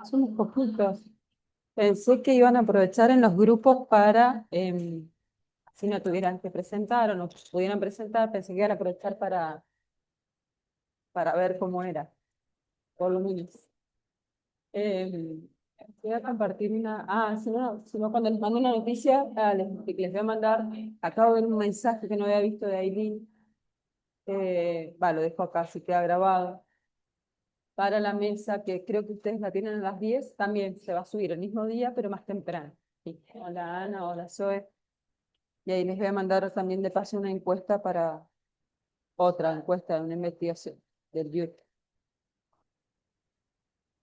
Somos poquitos. Pensé que iban a aprovechar en los grupos para, si no tuvieran que presentar o no pudieran presentar, pensé que iban a aprovechar para ver cómo era, por lo menos. Eh, Voy a compartir una. Si no, cuando les mando una noticia, les voy a mandar. Acabo de ver un mensaje que no había visto de Aileen. Lo dejo acá, si queda grabado. Para la mesa, que creo que ustedes la tienen a las 10 también se va a subir el mismo día, pero más temprano. Sí. Hola Ana, hola Zoe. Y ahí les voy a mandar también de paso una encuesta para otra encuesta, una investigación del YouTube.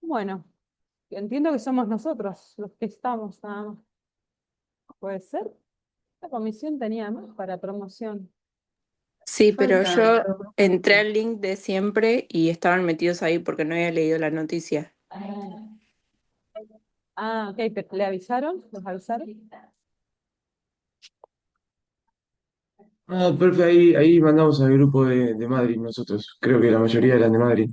Bueno, entiendo que somos nosotros los que estamos, nada más. ¿Puede ser? La comisión tenía más para promoción. Sí, pero Falta. yo entré al link de siempre y estaban metidos ahí porque no había leído la noticia. Ok, pero ¿le avisaron? ¿Los avisaron? No, profe, ahí mandamos al grupo de Madrid nosotros. Creo que la mayoría eran de Madrid.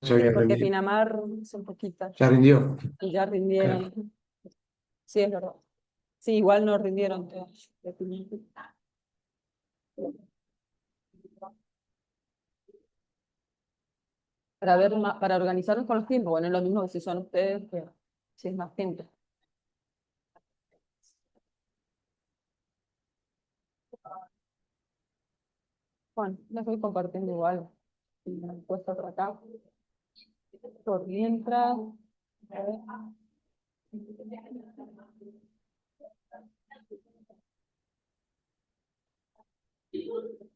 Ya Sí, habían porque rendido. Pinamar son poquitas ¿Ya rindió? y ya Claro. rindieron. Sí, es verdad. Sí, igual no rindieron todos. De Pinamar. Para ver para organizarnos con los tiempos. Bueno, es lo mismo que si son ustedes, que si es más gente. Bueno, las voy compartiendo igual. Me han puesto por acá. Por mientras. A ver.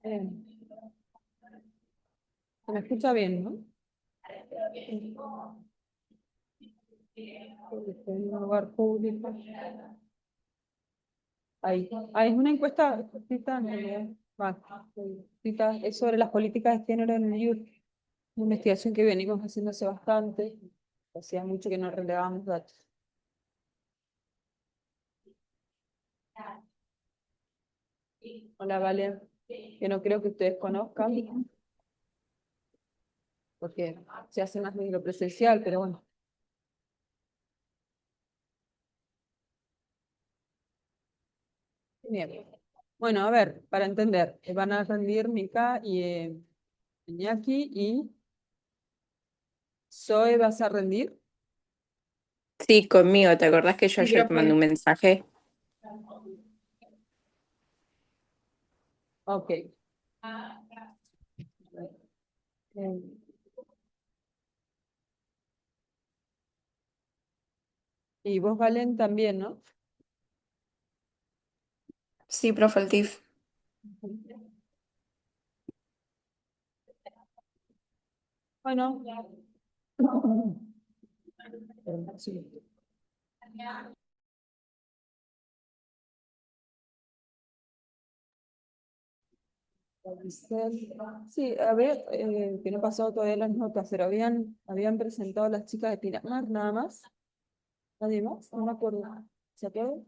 Eh, Se me escucha bien, ¿no? Estoy en un lugar público. Ahí. Es una encuesta cortita, en realidad. Cortita, es sobre las políticas de género en el youth. Una investigación que venimos haciendo hace bastante. Hacía mucho que no relevábamos datos. Hola, Vale. Que no creo que ustedes conozcan, porque se hace más de lo presencial, pero bueno. Bien. Bueno, a ver, para entender, van a rendir Mica y Iñaki y Zoe, ¿vas a rendir? Sí, conmigo, ¿te acordás que yo Sí, ayer pero te mandé un fue. mensaje? Ok. Eh, Y vos, Valen, también, ¿no? Sí, profe, el TIF. Bueno. Sí. Sí, a ver, que no pasado todavía las notas, pero habían presentado las chicas de Pinamar, nada más. ¿Nadie más? No me acuerdo. ¿Se acuerdan?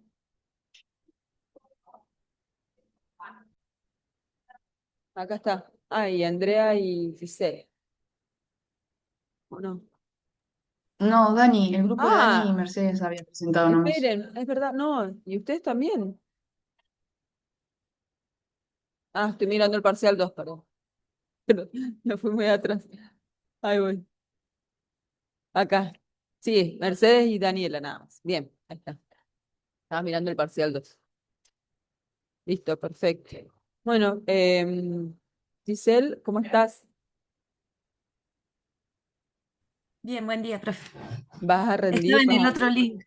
Acá está. Y Andrea y Giselle. ¿O no? No, Dani, el grupo de Dani y Ah, Mercedes había presentado nomás. esperen, es verdad, no. ¿Y ustedes también? Estoy mirando el parcial 2, perdón. Pero me fui muy atrás. Ahí voy. Acá. Sí, Mercedes y Daniela, nada más. Bien, ahí está. Estaba mirando el parcial 2. Listo, perfecto. Bueno, Giselle, ¿cómo estás? Bien, buen día, profe. ¿Vas a Estaba rendir? en el otro link.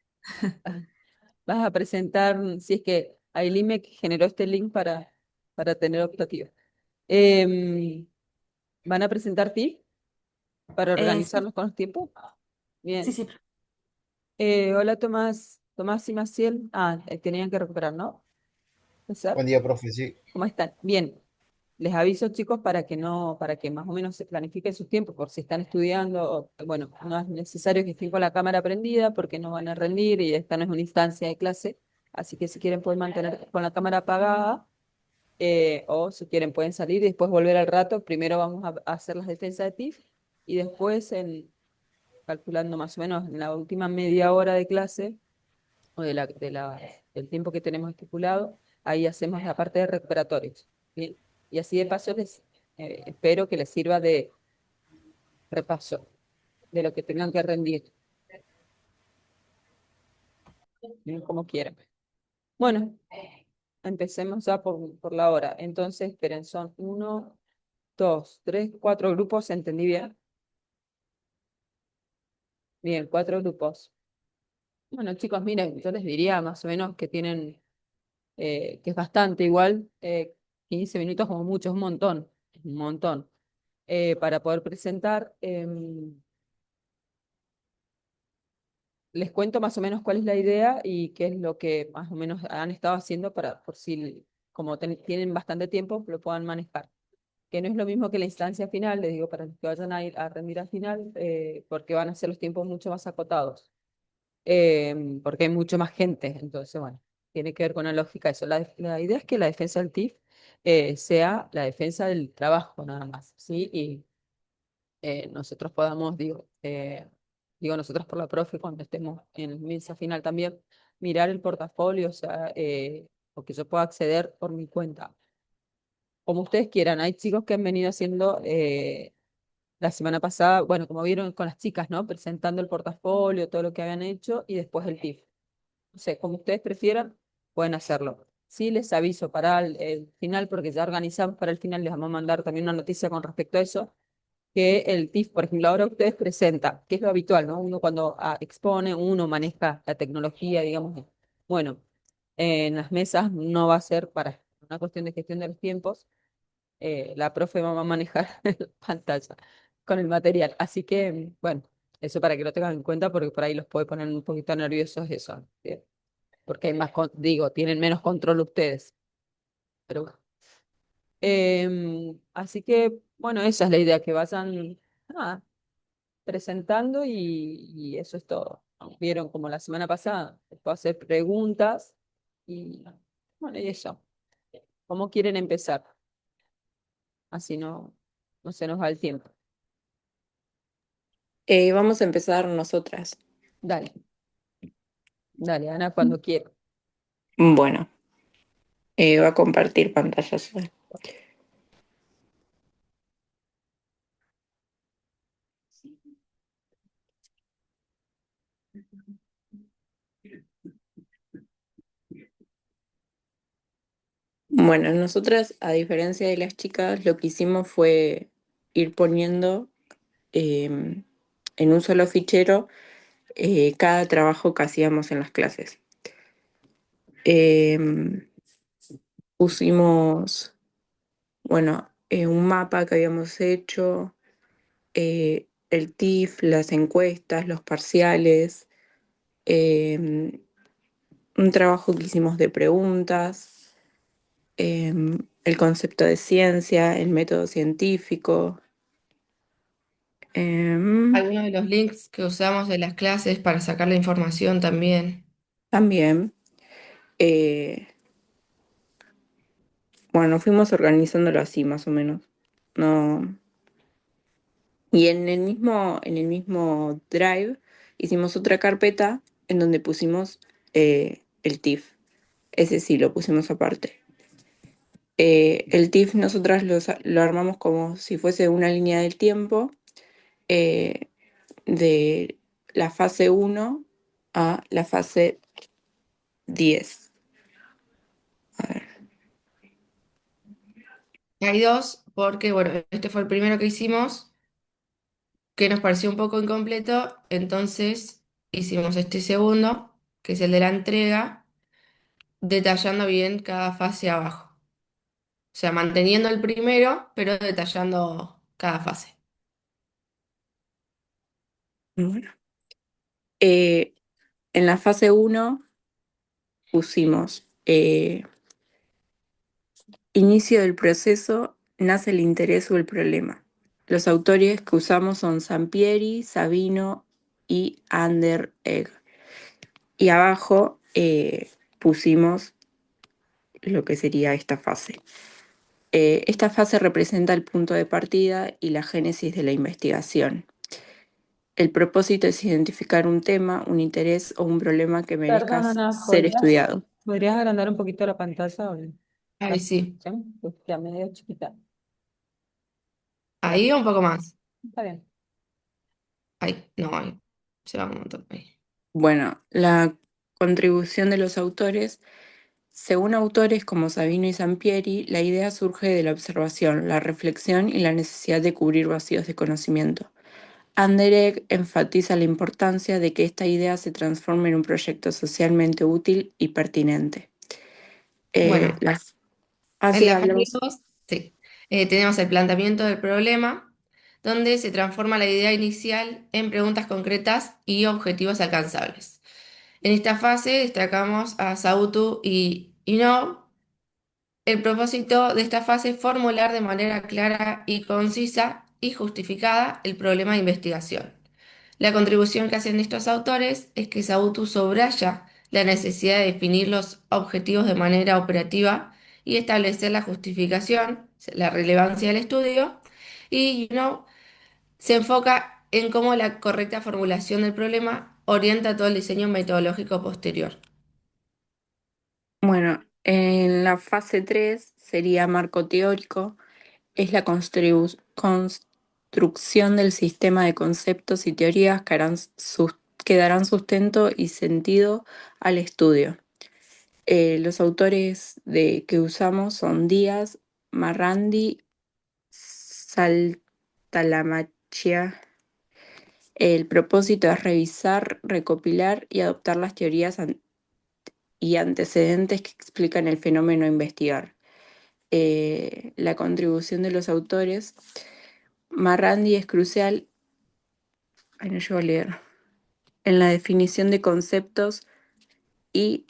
¿Vas a presentar, si es que Aileen me generó este link para tener optativa? Em, ¿Van a presentar TIP para Sí, organizarlos con los tiempos? sí, Bien. sí, profe. Hola Tomás, Tomás y Maciel. Tenían que recuperar, ¿no? Buen ¿César? día, profe. Sí, ¿Cómo están? Bien. Les aviso, chicos, para que no, para que más o menos se planifiquen sus tiempos, por si están estudiando, bueno, no es necesario que estén con la cámara prendida porque no van a rendir y esta no es una instancia de clase, así que si quieren pueden mantener con la cámara apagada, o si quieren pueden salir y después volver al rato. Primero vamos a hacer las defensas de TIF y después, calculando más o menos en la última media hora de clase, o del tiempo que tenemos estipulado, ahí hacemos la parte de recuperatorios. ¿Bien? Y así de paso espero que les sirva de repaso de lo que tengan que rendir, bien, como quieran. Bueno, empecemos ya por la hora. Entonces, esperen, son 1, 2, 3, 4 grupos, ¿entendí bien? Bien, 4 grupos. Bueno, chicos, miren, yo les diría más o menos que tienen, que es bastante igual, 15 minutos como mucho, es un montón, para poder presentar. Les cuento más o menos cuál es la idea y qué es lo que más o menos han estado haciendo por si, como tienen bastante tiempo, lo puedan manejar. Que no es lo mismo que la instancia final, les digo, para los que vayan a ir a rendir al final, porque van a ser los tiempos mucho más acotados, porque hay mucho más gente. Entonces, bueno, tiene que ver con la lógica eso. La idea es que la defensa del TIF sea la defensa del trabajo nada más, ¿sí? Y nosotros podamos, digo nosotros por la profe, cuando estemos en misa final también, mirar el portafolio, o sea, o que yo pueda acceder por mi cuenta. Como ustedes quieran, hay chicos que han venido haciendo la semana pasada, bueno, como vieron con las chicas, ¿no? Presentando el portafolio, todo lo que habían hecho y después el TIF. O sea, como ustedes prefieran, pueden hacerlo. Sí, les aviso para el final, porque ya organizamos para el final, les vamos a mandar también una noticia con respecto a eso, que el TIF, por ejemplo, ahora ustedes presentan, que es lo habitual, ¿no? Uno cuando expone, uno maneja la tecnología, digamos, bueno, en las mesas no va a ser para una cuestión de gestión de los tiempos, la profe va a manejar la pantalla con el material. Así que, bueno, eso para que lo tengan en cuenta porque por ahí los puede poner un poquito nerviosos eso, porque hay más, digo, tienen menos control ustedes. Pero bueno. Así que, bueno, esa es la idea, que vayan nada, presentando y eso es todo. Vieron como la semana pasada, les puedo hacer preguntas y, bueno, y eso. ¿Cómo quieren empezar? Así no se nos va el tiempo. Vamos a empezar nosotras. Dale, dale, Ana, cuando quiera. Bueno, va a compartir pantallas. Bueno, nosotras, a diferencia de las chicas, lo que hicimos fue ir poniendo em, en un solo fichero cada trabajo que hacíamos en las clases. Em, Pusimos, bueno, un mapa que habíamos hecho, el TIF, las encuestas, los parciales, em, un trabajo que hicimos de preguntas, el concepto de ciencia, el método científico. Algunos de los links que usamos en las clases para sacar la información también. También, eh, bueno, fuimos organizándolo así más o menos. No. Y en el mismo Drive hicimos otra carpeta en donde pusimos el TIF. Ese sí lo pusimos aparte. El TIF nosotras lo armamos como si fuese una línea del tiempo eh, de la fase 1 a la fase 10. A ver. Hay dos, porque bueno, este fue el primero que hicimos, que nos pareció un poco incompleto, entonces hicimos este segundo, que es el de la entrega, detallando bien cada fase abajo. O sea, manteniendo el primero, pero detallando cada fase. Bueno. Eh, en la fase 1 pusimos inicio del proceso, nace el interés o el problema. Los autores que usamos son Sampieri, Sabino y Ander Egg. Y abajo pusimos lo que sería esta fase. Esta fase representa el punto de partida y la génesis de la investigación. El propósito es identificar un tema, un interés o un problema que merezca Perdón, Ana, ser estudiado. ¿podrías agrandar un poquito la pantalla? Ahí sí. Pues ya medio chiquita. Ahí un poco más. Está bien. Ahí, no, ahí. Se va un montón. Ahí. Bueno, la contribución de los autores. Según autores como Sabino y Sampieri, la idea surge de la observación, la reflexión y la necesidad de cubrir vacíos de conocimiento. Anderegg enfatiza la importancia de que esta idea se transforme en un proyecto socialmente útil y pertinente. Bueno, en Así la fase hablamos. 2, sí, tenemos el planteamiento del problema, donde se transforma la idea inicial en preguntas concretas y objetivos alcanzables. En esta fase destacamos a Sautu y Inoue. El propósito de esta fase es formular de manera clara y concisa y justificada el problema de investigación. La contribución que hacen estos autores es que Sautu subraya la necesidad de definir los objetivos de manera operativa y establecer la justificación, la relevancia del estudio, y Yuno se enfoca en cómo la correcta formulación del problema orienta todo el diseño metodológico posterior. Bueno, en la fase 3 sería marco teórico, es la construcción del sistema de conceptos y teorías que darán sustento y sentido al estudio. Los autores que usamos son Díaz, Marrandi, Saltalamacchia. El propósito es revisar, recopilar y adoptar las teorías y antecedentes que explican el fenómeno a investigar. La contribución de los autores. Marrandi es crucial, ay, no llego a leer, en la definición de conceptos y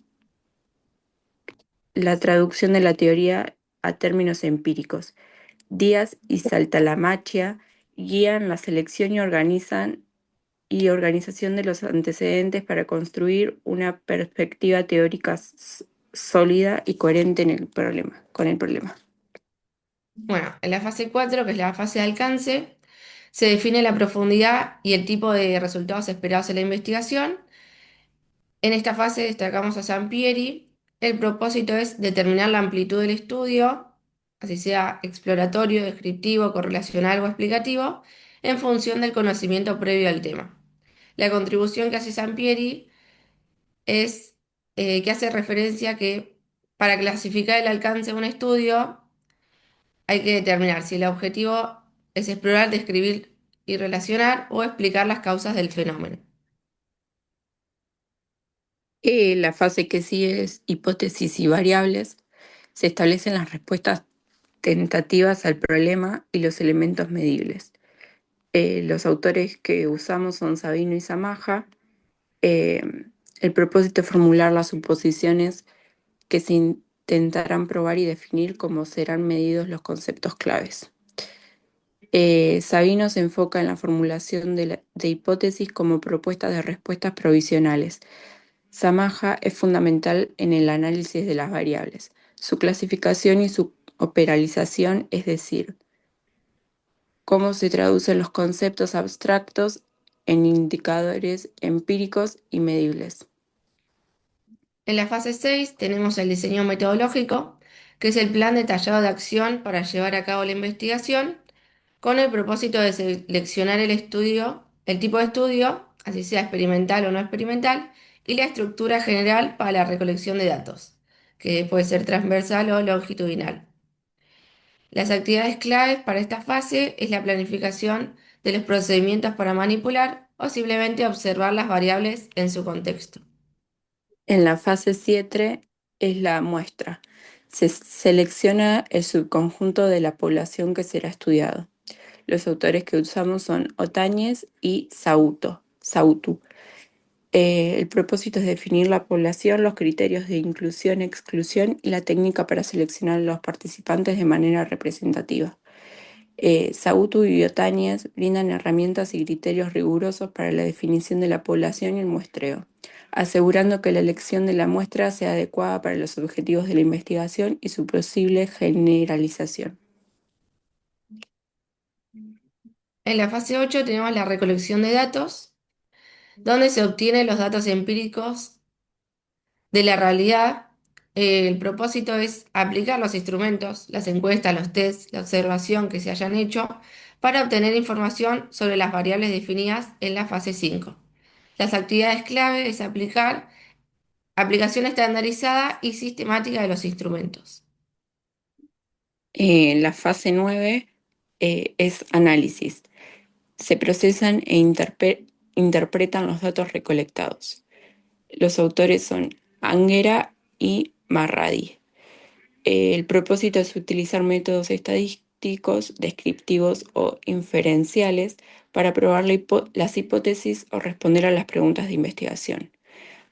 la traducción de la teoría a términos empíricos. Díaz y Saltalamacchia guían la selección y organización de los antecedentes para construir una perspectiva teórica sólida y coherente con el problema. Bueno, en la fase 4, que es la fase de alcance, se define la profundidad y el tipo de resultados esperados en la investigación. En esta fase destacamos a Sampieri. El propósito es determinar la amplitud del estudio, así sea exploratorio, descriptivo, correlacional o explicativo, en función del conocimiento previo al tema. La contribución que hace Sampieri es que hace referencia a que para clasificar el alcance de un estudio hay que determinar si el objetivo es explorar, describir y relacionar o explicar las causas del fenómeno. La fase que sigue es hipótesis y variables. Se establecen las respuestas tentativas al problema y los elementos medibles. Los autores que usamos son Sabino y Samaja. Eh, el propósito es formular las suposiciones que se intentarán probar y definir cómo serán medidos los conceptos claves. Sabino se enfoca en la formulación de hipótesis como propuestas de respuestas provisionales. Samaja es fundamental en el análisis de las variables, su clasificación y su operalización, es decir, cómo se traducen los conceptos abstractos en indicadores empíricos y medibles. En la fase 6 tenemos el diseño metodológico, que es el plan detallado de acción para llevar a cabo la investigación, con el propósito de seleccionar el estudio, el tipo de estudio, así sea experimental o no experimental, y la estructura general para la recolección de datos, que puede ser transversal o longitudinal. Las actividades claves para esta fase es la planificación de los procedimientos para manipular o simplemente observar las variables en su contexto. En la fase 7 es la muestra. Se selecciona el subconjunto de la población que será estudiado. Los autores que usamos son Otañez y Sautu. El propósito es definir la población, los criterios de inclusión, exclusión y la técnica para seleccionar a los participantes de manera representativa. Saúto y Biotáñez brindan herramientas y criterios rigurosos para la definición de la población y el muestreo, asegurando que la elección de la muestra sea adecuada para los objetivos de la investigación y su posible generalización. En la fase 8 tenemos la recolección de datos, donde se obtienen los datos empíricos de la realidad. El propósito es aplicar los instrumentos, las encuestas, los tests, la observación que se hayan hecho para obtener información sobre las variables definidas en la fase 5. Las actividades clave es aplicar aplicación estandarizada y sistemática de los instrumentos. La fase 9 es análisis. Se procesan e interpretan los datos recolectados. Los autores son Anguera y Marradi. El propósito es utilizar métodos estadísticos, descriptivos o inferenciales para probar las hipótesis o responder a las preguntas de investigación.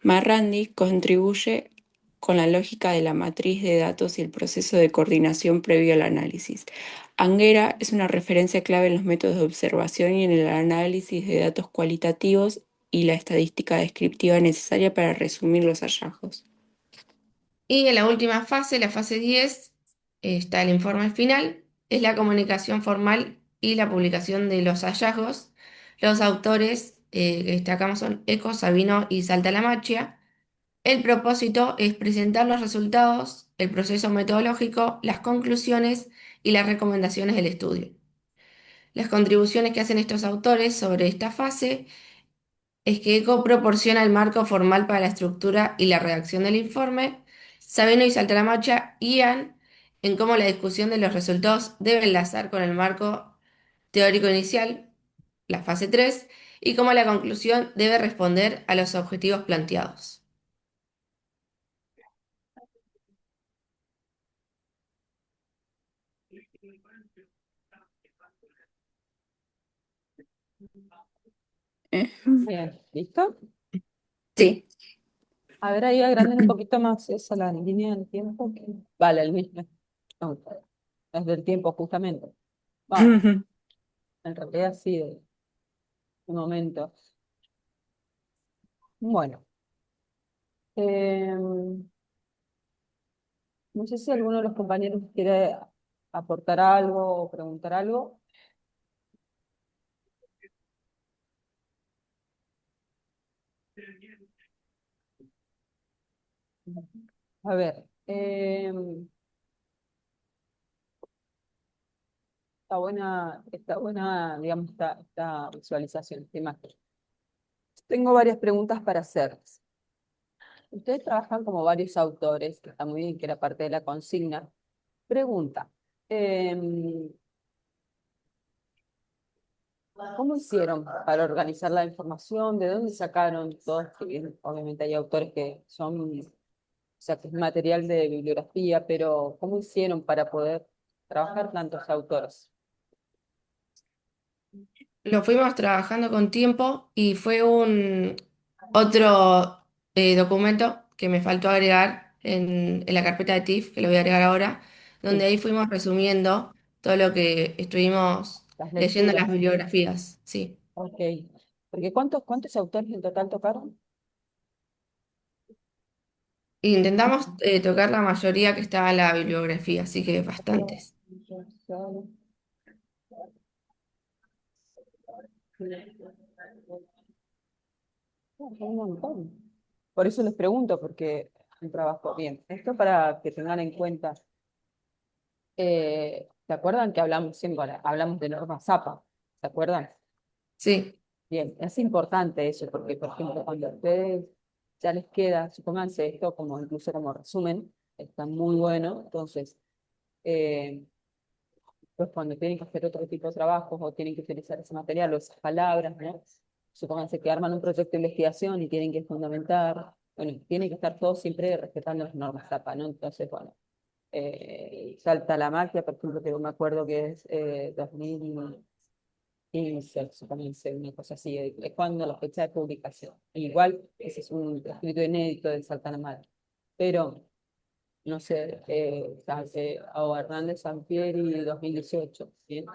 Marrandi contribuye con la lógica de la matriz de datos y el proceso de coordinación previo al análisis. Anguera es una referencia clave en los métodos de observación y en el análisis de datos cualitativos y la estadística descriptiva necesaria para resumir los hallazgos. Y en la última fase, la fase 10, está el informe final, es la comunicación formal y la publicación de los hallazgos. Los autores que destacamos son Eco, Sabino y Saltalamacchia. El propósito es presentar los resultados, el proceso metodológico, las conclusiones y las recomendaciones del estudio. Las contribuciones que hacen estos autores sobre esta fase es que ECO proporciona el marco formal para la estructura y la redacción del informe. Sabino y Saltalamacchia guían en cómo la discusión de los resultados debe enlazar con el marco teórico inicial, la fase 3, y cómo la conclusión debe responder a los objetivos planteados. Bien, ¿listo? Sí. A ver, ahí agranden un poquito más esa la línea del tiempo. Vale, el mismo. No, es del tiempo justamente. Vale, en realidad sí, de un momento. Bueno, no sé si alguno de los compañeros quiere aportar algo o preguntar algo. A ver, está buena, digamos, esta visualización, esta imagen. Tengo varias preguntas para hacerles. Ustedes trabajan como varios autores, que está muy bien, que era parte de la consigna. Pregunta, ¿cómo hicieron para organizar la información? ¿De dónde sacaron todos? Que bien, obviamente hay autores que son, o sea, que es material de bibliografía, pero ¿cómo hicieron para poder trabajar tantos autores? Lo fuimos trabajando con tiempo y fue un otro documento que me faltó agregar en la carpeta de TIFF, que lo voy a agregar ahora, donde Sí, ahí fuimos resumiendo todo lo que estuvimos las leyendo en las lecturas. bibliografías, sí. Ok. Porque ¿cuántos autores en total tocaron? Intentamos tocar la mayoría que estaba en la bibliografía, así que bastantes. Un montón. Por eso les pregunto, porque es un trabajo bien. Esto para que tengan en cuenta. ¿Se acuerdan que hablamos siempre, hablamos de norma ZAPA? ¿Se acuerdan? Sí, Bien, es importante eso, porque, por ejemplo, cuando a ustedes ya les queda, supónganse esto como incluso como resumen, está muy bueno, entonces, eh, pues cuando tienen que hacer otro tipo de trabajos o tienen que utilizar ese material o esas palabras, ¿no? Supónganse que arman un proyecto de investigación y tienen que fundamentar, bueno, tienen que estar todos siempre respetando las normas ZAPA, ¿no? Entonces, bueno, salta la magia, por ejemplo, que yo me acuerdo que es 2015, supónganse, una cosa así, es cuando la fecha de publicación. Igual, ese es un escrito inédito de Salta la Magia. Pero no sé, o Hernández Sampieri 2018, ¿bien?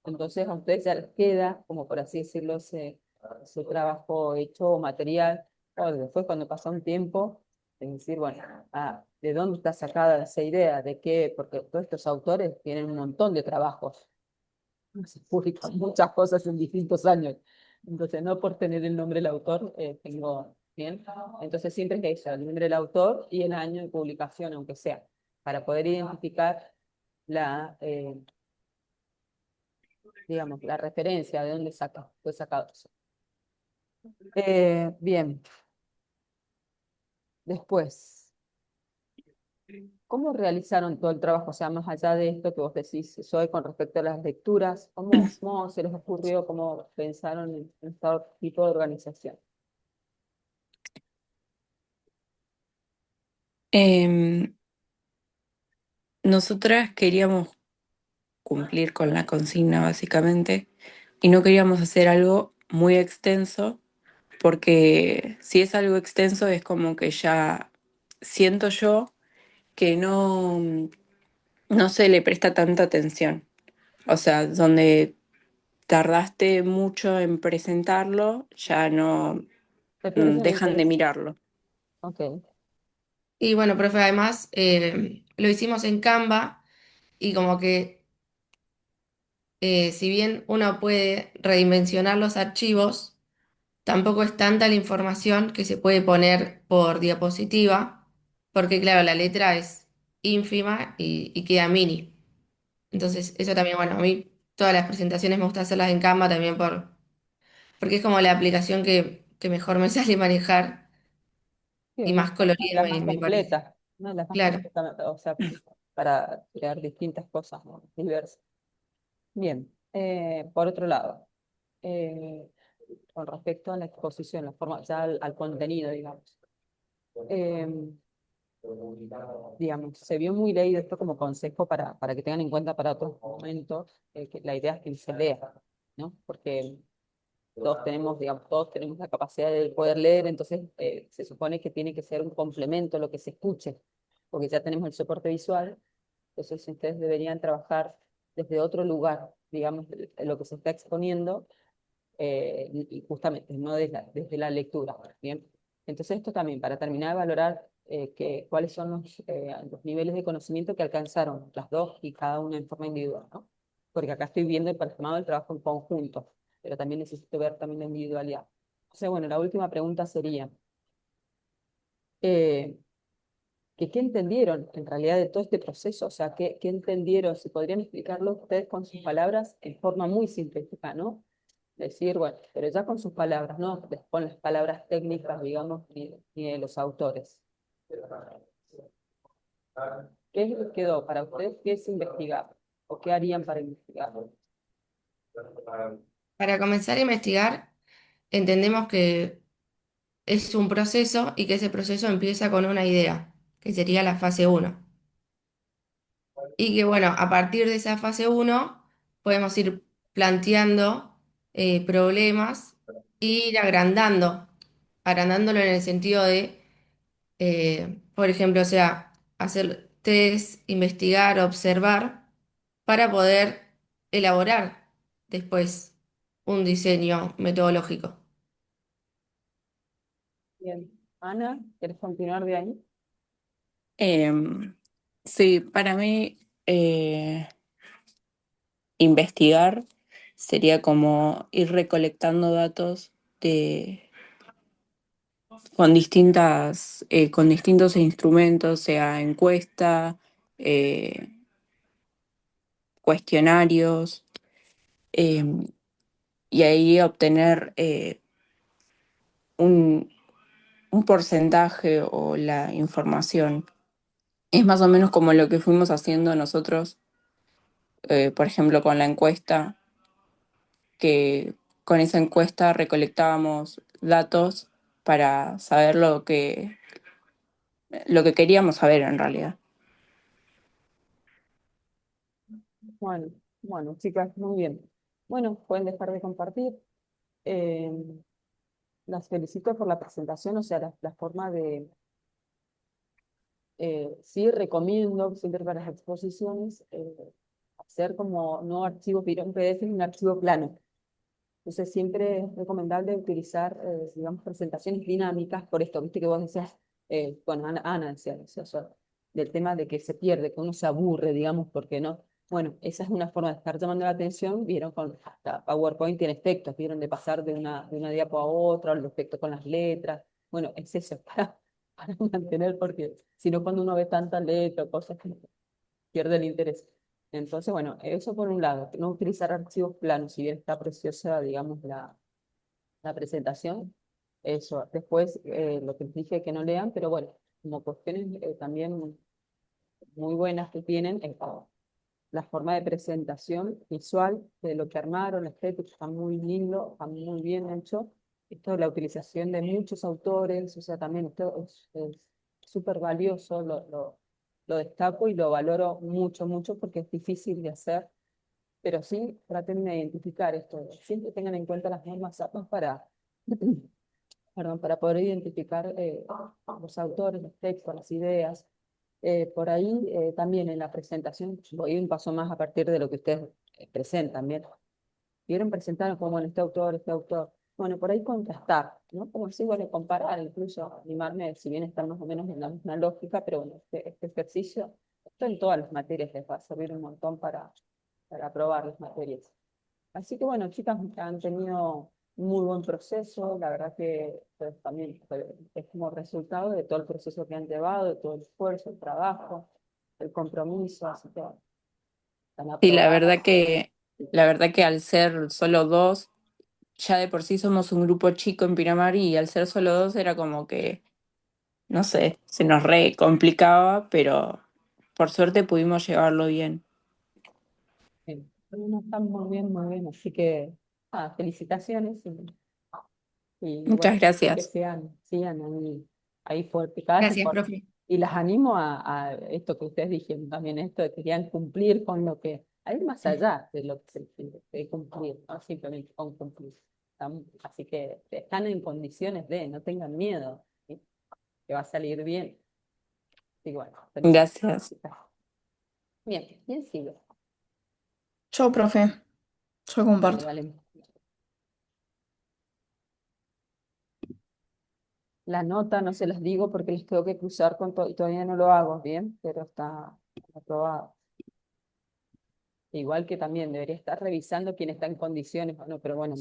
Entonces a ustedes ya les queda, como por así decirlo, ese trabajo hecho o material, o después cuando pasa un tiempo, es decir, bueno, ¿de dónde está sacada esa idea? ¿De qué? Porque todos estos autores tienen un montón de trabajos, se publican muchas cosas en distintos años. Entonces, no por tener el nombre del autor, tengo bien. Entonces, siempre es que eso, el nombre del autor y el año de publicación, aunque sea, para poder identificar la, digamos, la referencia de dónde fue sacado eso. Bien, después, ¿cómo realizaron todo el trabajo? O sea, más allá de esto que vos decís, Zoe, con respecto a las lecturas, ¿cómo se les ocurrió, cómo pensaron en este tipo de organización? Em, Nosotras queríamos cumplir con la consigna básicamente y no queríamos hacer algo muy extenso porque si es algo extenso es como que ya siento yo que no se le presta tanta atención. O sea, donde tardaste mucho en presentarlo, ya no ¿Te pierde el dejan de interés? mirarlo. Ok, Y bueno, profe, además lo hicimos en Canva y como que si bien uno puede redimensionar los archivos, tampoco es tanta la información que se puede poner por diapositiva, porque claro, la letra es ínfima y queda mini. Entonces, eso también, bueno, a mí todas las presentaciones me gusta hacerlas en Canva también porque es como la aplicación que mejor me sale manejar y bien. más colorida La más me parece. completa, ¿no? La más Claro. completa, o sea, para crear distintas cosas, ¿no? Diversas. Bien, por otro lado, eh, con respecto a la exposición, la forma, ya al contenido, digamos. Eh, digamos, se vio muy leído esto como consejo para que tengan en cuenta para otros momentos, que la idea es que se lea, ¿no? Porque todos tenemos, digamos, todos tenemos la capacidad de poder leer, entonces se supone que tiene que ser un complemento lo que se escuche, porque ya tenemos el soporte visual, entonces ustedes deberían trabajar desde otro lugar, digamos, de lo que se está exponiendo, y justamente, no desde la lectura, ¿bien? Entonces esto también, para terminar de valorar cuáles son los niveles de conocimiento que alcanzaron las dos y cada una en forma individual, ¿no? Porque acá estoy viendo el plasmado del trabajo en conjunto, pero también necesito ver también la individualidad. Entonces, bueno, la última pregunta sería, eh, ¿qué entendieron en realidad de todo este proceso? O sea, ¿qué entendieron? Si podrían explicarlo ustedes con sus palabras en forma muy sintética, ¿no? Decir, bueno, pero ya con sus palabras, no con las palabras técnicas, digamos, ni de los autores. ¿Qué les quedó para ustedes? ¿Qué es investigar? ¿O qué harían para investigar? Para comenzar a investigar, entendemos que es un proceso y que ese proceso empieza con una idea, que sería la fase uno. Y que bueno, a partir de esa fase uno podemos ir planteando problemas e ir agrandándolo en el sentido de, por ejemplo, o sea, hacer test, investigar, observar, para poder elaborar después un diseño metodológico. Bien. Ana, ¿quieres continuar de ahí? Em, sí, para mí investigar sería como ir recolectando datos de, con distintos instrumentos, sea encuesta, eh, cuestionarios, em, y ahí obtener un, un porcentaje o la información. Es más o menos como lo que fuimos haciendo nosotros, por ejemplo, con la encuesta, que con esa encuesta recolectábamos datos para saber lo que queríamos saber en realidad. Bueno, bueno, chicas, muy bien. Bueno, pueden dejar de compartir. Eh, las felicito por la presentación, o sea, la forma Sí recomiendo siempre para las exposiciones hacer como no archivo un PDF, un archivo plano. Entonces siempre es recomendable utilizar, digamos, presentaciones dinámicas por esto, viste que vos decías, bueno, Ana decía, o sea, del tema de que se pierde, que uno se aburre, digamos, porque no. Bueno, esa es una forma de estar llamando la atención, vieron con hasta PowerPoint tiene efectos, vieron de pasar de una diapo a otra, el efecto con las letras. Bueno, es eso, para mantener, porque si no cuando uno ve tanta letra o cosas que pierde el interés. Entonces, bueno, eso por un lado, no utilizar archivos planos, si bien está preciosa, digamos, la presentación, eso. Después, lo que les dije que no lean, pero bueno, como cuestiones también muy buenas que tienen, la forma de presentación visual de lo que armaron, la estética, está muy lindo, está muy bien hecho. Esto de la utilización de muchos autores, o sea, también esto es súper valioso, lo destaco y lo valoro mucho, mucho porque es difícil de hacer, pero sí traten de identificar esto. Siempre tengan en cuenta las normas APA perdón, para poder identificar los autores, los textos, las ideas. Por ahí también en la presentación, voy un paso más a partir de lo que ustedes presentan, ¿bien? Quieren presentar como en este autor, este autor. Bueno, por ahí contrastar, ¿no? Como si, bueno, comparar, incluso animarme, si bien están más o menos en la misma lógica, pero bueno, este ejercicio, esto en todas las materias les va a servir un montón para aprobar las materias. Así que bueno, chicas, han tenido un muy buen proceso, la verdad que pues, también es como resultado de todo el proceso que han llevado, de todo el esfuerzo, el trabajo, el compromiso, así que están Sí, aprobadas. la verdad que al ser solo dos, ya de por sí somos un grupo chico en Pinamar y al ser solo dos era como que, no sé, se nos re complicaba, pero por suerte pudimos llevarlo bien. No, están muy bien, así que felicitaciones y Muchas bueno, que gracias. sigan ahí fuertes Gracias, profe. y las animo a esto que ustedes dijeron también, esto de que querían cumplir con lo que, a ir más allá de lo que se de cumplir, no simplemente con cumplir. Así que están en condiciones de, no tengan miedo, ¿sí? Que va a salir bien. Y bueno, Gracias. bien, ¿quién sigue? Yo, profe, yo Dale, comparto. dale. La nota no se las digo porque les tengo que cruzar con todo y todavía no lo hago bien, pero está aprobado. Igual que también debería estar revisando quién está en condiciones o no, pero bueno,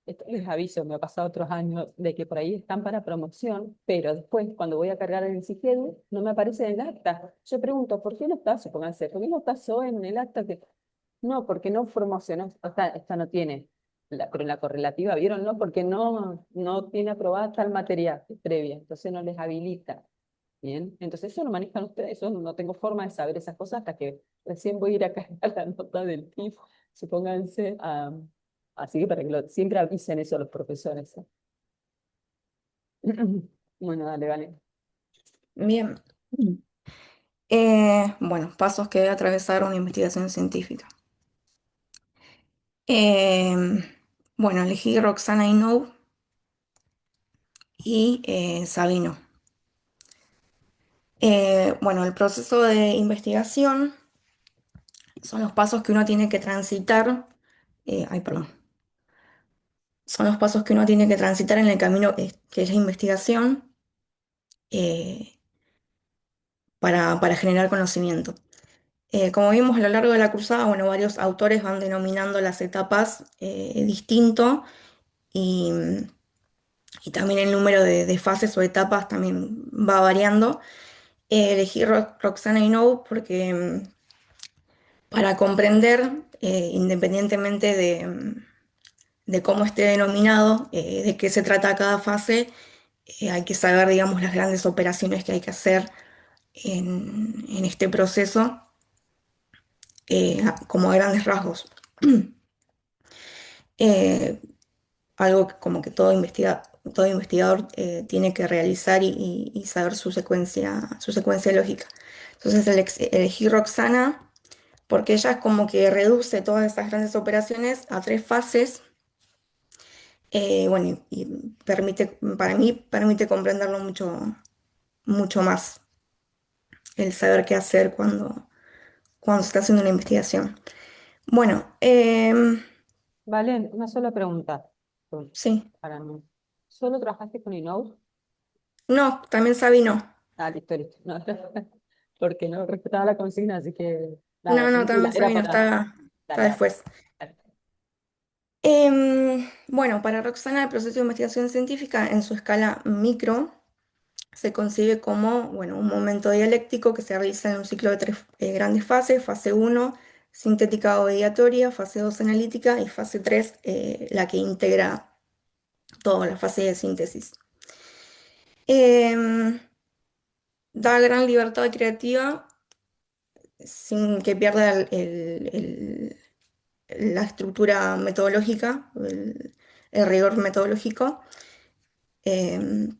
esto les aviso, me ha pasado otros años de que por ahí están para promoción, pero después cuando voy a cargar el SIGEL no me aparece en el acta. Yo pregunto, ¿por qué no está? Supónganse, ¿por qué no pasó en el acta que no, porque no promocionó, esta no tiene, pero en la correlativa, ¿vieron? No, porque no tiene aprobada tal materia previa, entonces no les habilita. Bien, entonces eso lo manejan ustedes, yo no tengo forma de saber esas cosas hasta que recién voy a ir a cargar la nota del PIB, supónganse, así que para que siempre avisen eso a los profesores. Bueno, dale, vale. Bien. Bueno, pasos que debe atravesar una investigación científica. Eh, bueno, elegí Roxana Inoue y Sabino. Bueno, el proceso de investigación son los pasos que uno tiene que transitar. Ay, perdón. Son los pasos que uno tiene que transitar en el camino que es la investigación eh, para generar conocimiento. Como vimos a lo largo de la cruzada, bueno, varios autores van denominando las etapas distinto y, y también el número de fases o etapas también va variando. Elegí Roxana Inoue porque para comprender, independientemente de cómo esté denominado, de qué se trata cada fase, hay que saber, digamos, las grandes operaciones que hay que hacer en este proceso, como a grandes rasgos. Eh, Algo como que todo investigador tiene que realizar y saber su secuencia lógica. Entonces elegí Roxana porque ella es como que reduce todas esas grandes operaciones a tres fases. Bueno, y permite, para mí permite comprenderlo mucho, mucho más. el saber qué hacer cuando se está haciendo una investigación. Bueno, Vale, una sola pregunta sí. para mí. ¿Solo trabajaste con Inode? No, también Sabino. Ah, listo, listo. No, porque no respetaba la consigna, así que nada, No, no, tranquila, también era Sabino, para... está Dale, dale, después. dale. Bueno, para Roxana, el proceso de investigación científica en su escala micro se concibe como, bueno, un momento dialéctico que se realiza en un ciclo de tres grandes fases: fase uno, sintética o mediatoria; fase 2, analítica; y fase 3, la que integra toda la fase de síntesis. Em, Da gran libertad creativa sin que pierda la estructura metodológica, el rigor metodológico. Em,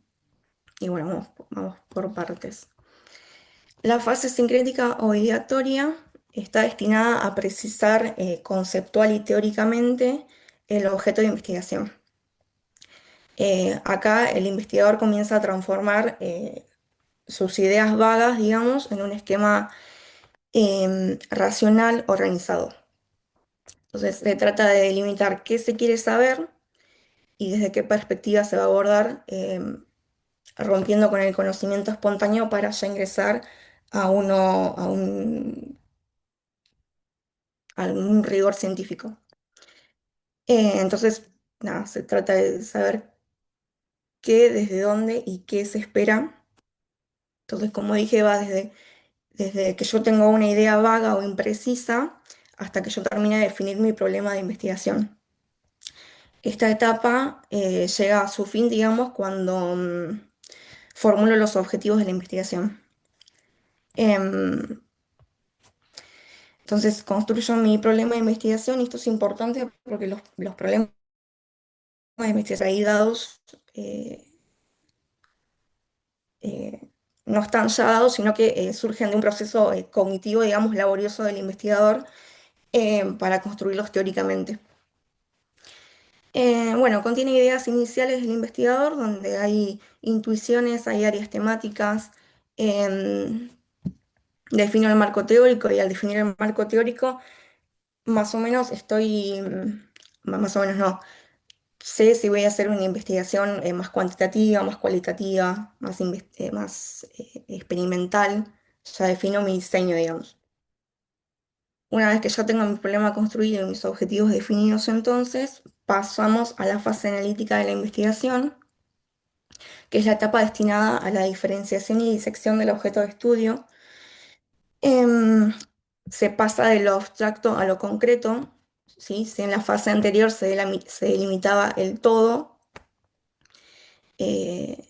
y bueno, vamos por partes. La fase sincrética o ideatoria está destinada a precisar conceptual y teóricamente el objeto de investigación. Acá el investigador comienza a transformar sus ideas vagas, digamos, en un esquema racional organizado. Entonces se trata de delimitar qué se quiere saber y desde qué perspectiva se va a abordar, rompiendo con el conocimiento espontáneo para ya ingresar a un rigor científico. Entonces, nada, se trata de saber qué, desde dónde y qué se espera. Entonces, como dije, va desde que yo tengo una idea vaga o imprecisa hasta que yo termine de definir mi problema de investigación. Esta etapa llega a su fin, digamos, cuando formulo los objetivos de la investigación. Em, entonces, construyo mi problema de investigación, y esto es importante porque los problemas de investigación ahí dados eh, no están ya dados, sino que surgen de un proceso cognitivo, digamos, laborioso del investigador para construirlos teóricamente. Bueno, contiene ideas iniciales del investigador, donde hay intuiciones, hay áreas temáticas. em, Defino el marco teórico, y al definir el marco teórico, más o menos más o menos no, sé si voy a hacer una investigación más cuantitativa, más cualitativa, más experimental. Ya defino mi diseño, digamos. Una vez que ya tengo mi problema construido y mis objetivos definidos, entonces pasamos a la fase analítica de la investigación, que es la etapa destinada a la diferenciación y disección del objeto de estudio. Em, Se pasa de lo abstracto a lo concreto, ¿sí? Si en la fase anterior se delimitaba el todo, eh,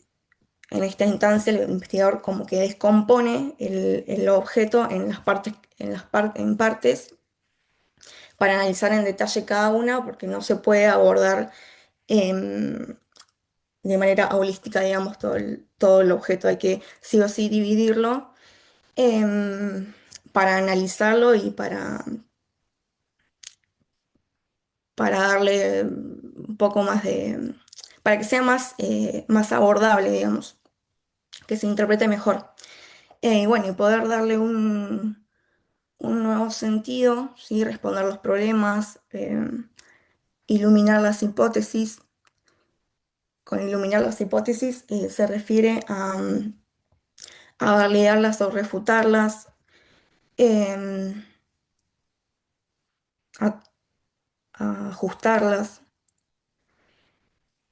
en esta instancia el investigador como que descompone el objeto en las partes, en partes, para analizar en detalle cada una, porque no se puede abordar em, de manera holística, digamos, todo el objeto. Hay que sí o sí dividirlo em, para analizarlo y para darle un poco más para que sea más abordable, digamos, que se interprete mejor. Bueno, y poder darle un nuevo sentido, ¿sí? Responder los problemas, iluminar las hipótesis. Con iluminar las hipótesis se refiere a validarlas o refutarlas, em, a, a ajustarlas.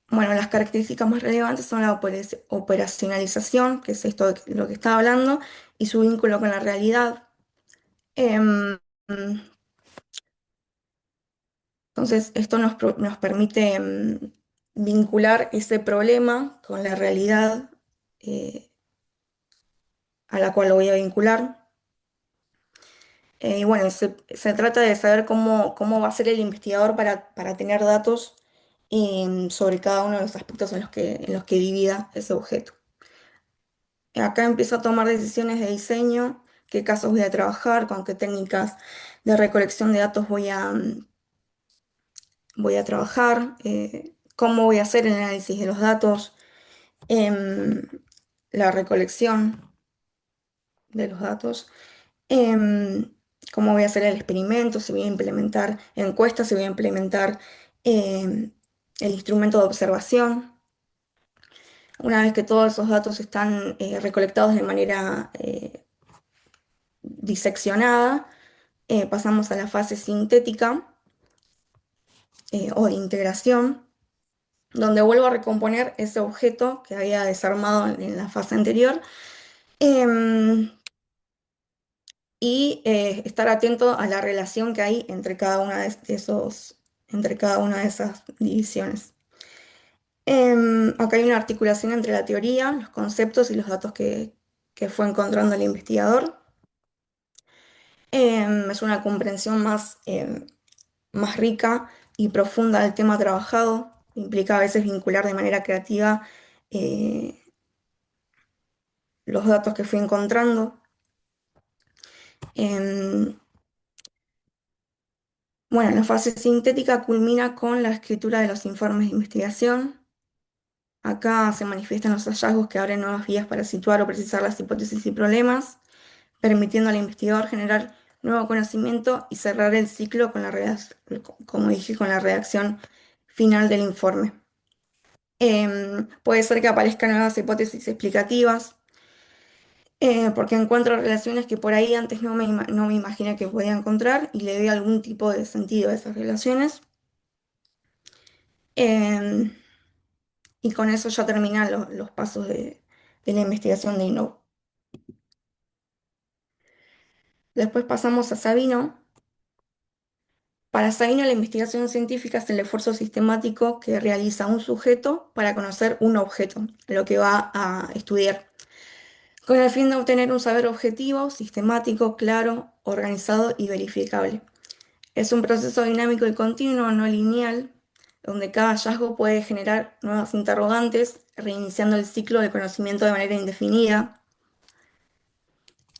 Bueno, las características más relevantes son la operacionalización, que es esto de lo que estaba hablando, y su vínculo con la realidad. Em, entonces, esto nos permite vincular ese problema con la realidad eh, a la cual lo voy a vincular. Y bueno, se trata de saber cómo va a ser el investigador para tener datos sobre cada uno de los aspectos en los que divida ese objeto. Acá empiezo a tomar decisiones de diseño: qué casos voy a trabajar, con qué técnicas de recolección de datos voy a trabajar, cómo voy a hacer el análisis de los datos, em, la recolección de los datos, em, cómo voy a hacer el experimento, si voy a implementar encuestas, si voy a implementar em, el instrumento de observación. Una vez que todos esos datos están recolectados de manera diseccionada, pasamos a la fase sintética o de integración, donde vuelvo a recomponer ese objeto que había desarmado en la fase anterior. em, y estar atento a la relación que hay entre cada una de entre cada una de esas divisiones. Acá hay una articulación entre la teoría, los conceptos y los datos que fue encontrando el investigador. Es una comprensión más rica y profunda del tema trabajado. Implica a veces vincular de manera creativa eh, los datos que fui encontrando. Em, bueno, la fase sintética culmina con la escritura de los informes de investigación. Acá se manifiestan los hallazgos que abren nuevas vías para situar o precisar las hipótesis y problemas, permitiendo al investigador generar nuevo conocimiento y cerrar el ciclo con como dije, con la redacción final del informe. Puede ser que aparezcan nuevas hipótesis explicativas, porque encuentro relaciones que por ahí antes no me imaginé que podía encontrar y le doy algún tipo de sentido a esas relaciones. Em, y con eso ya terminan los pasos de la investigación de Innovo. Después pasamos a Sabino. Para Sabino, la investigación científica es el esfuerzo sistemático que realiza un sujeto para conocer un objeto, lo que va a estudiar, con el fin de obtener un saber objetivo, sistemático, claro, organizado y verificable. Es un proceso dinámico y continuo, no lineal, donde cada hallazgo puede generar nuevas interrogantes, reiniciando el ciclo de conocimiento de manera indefinida.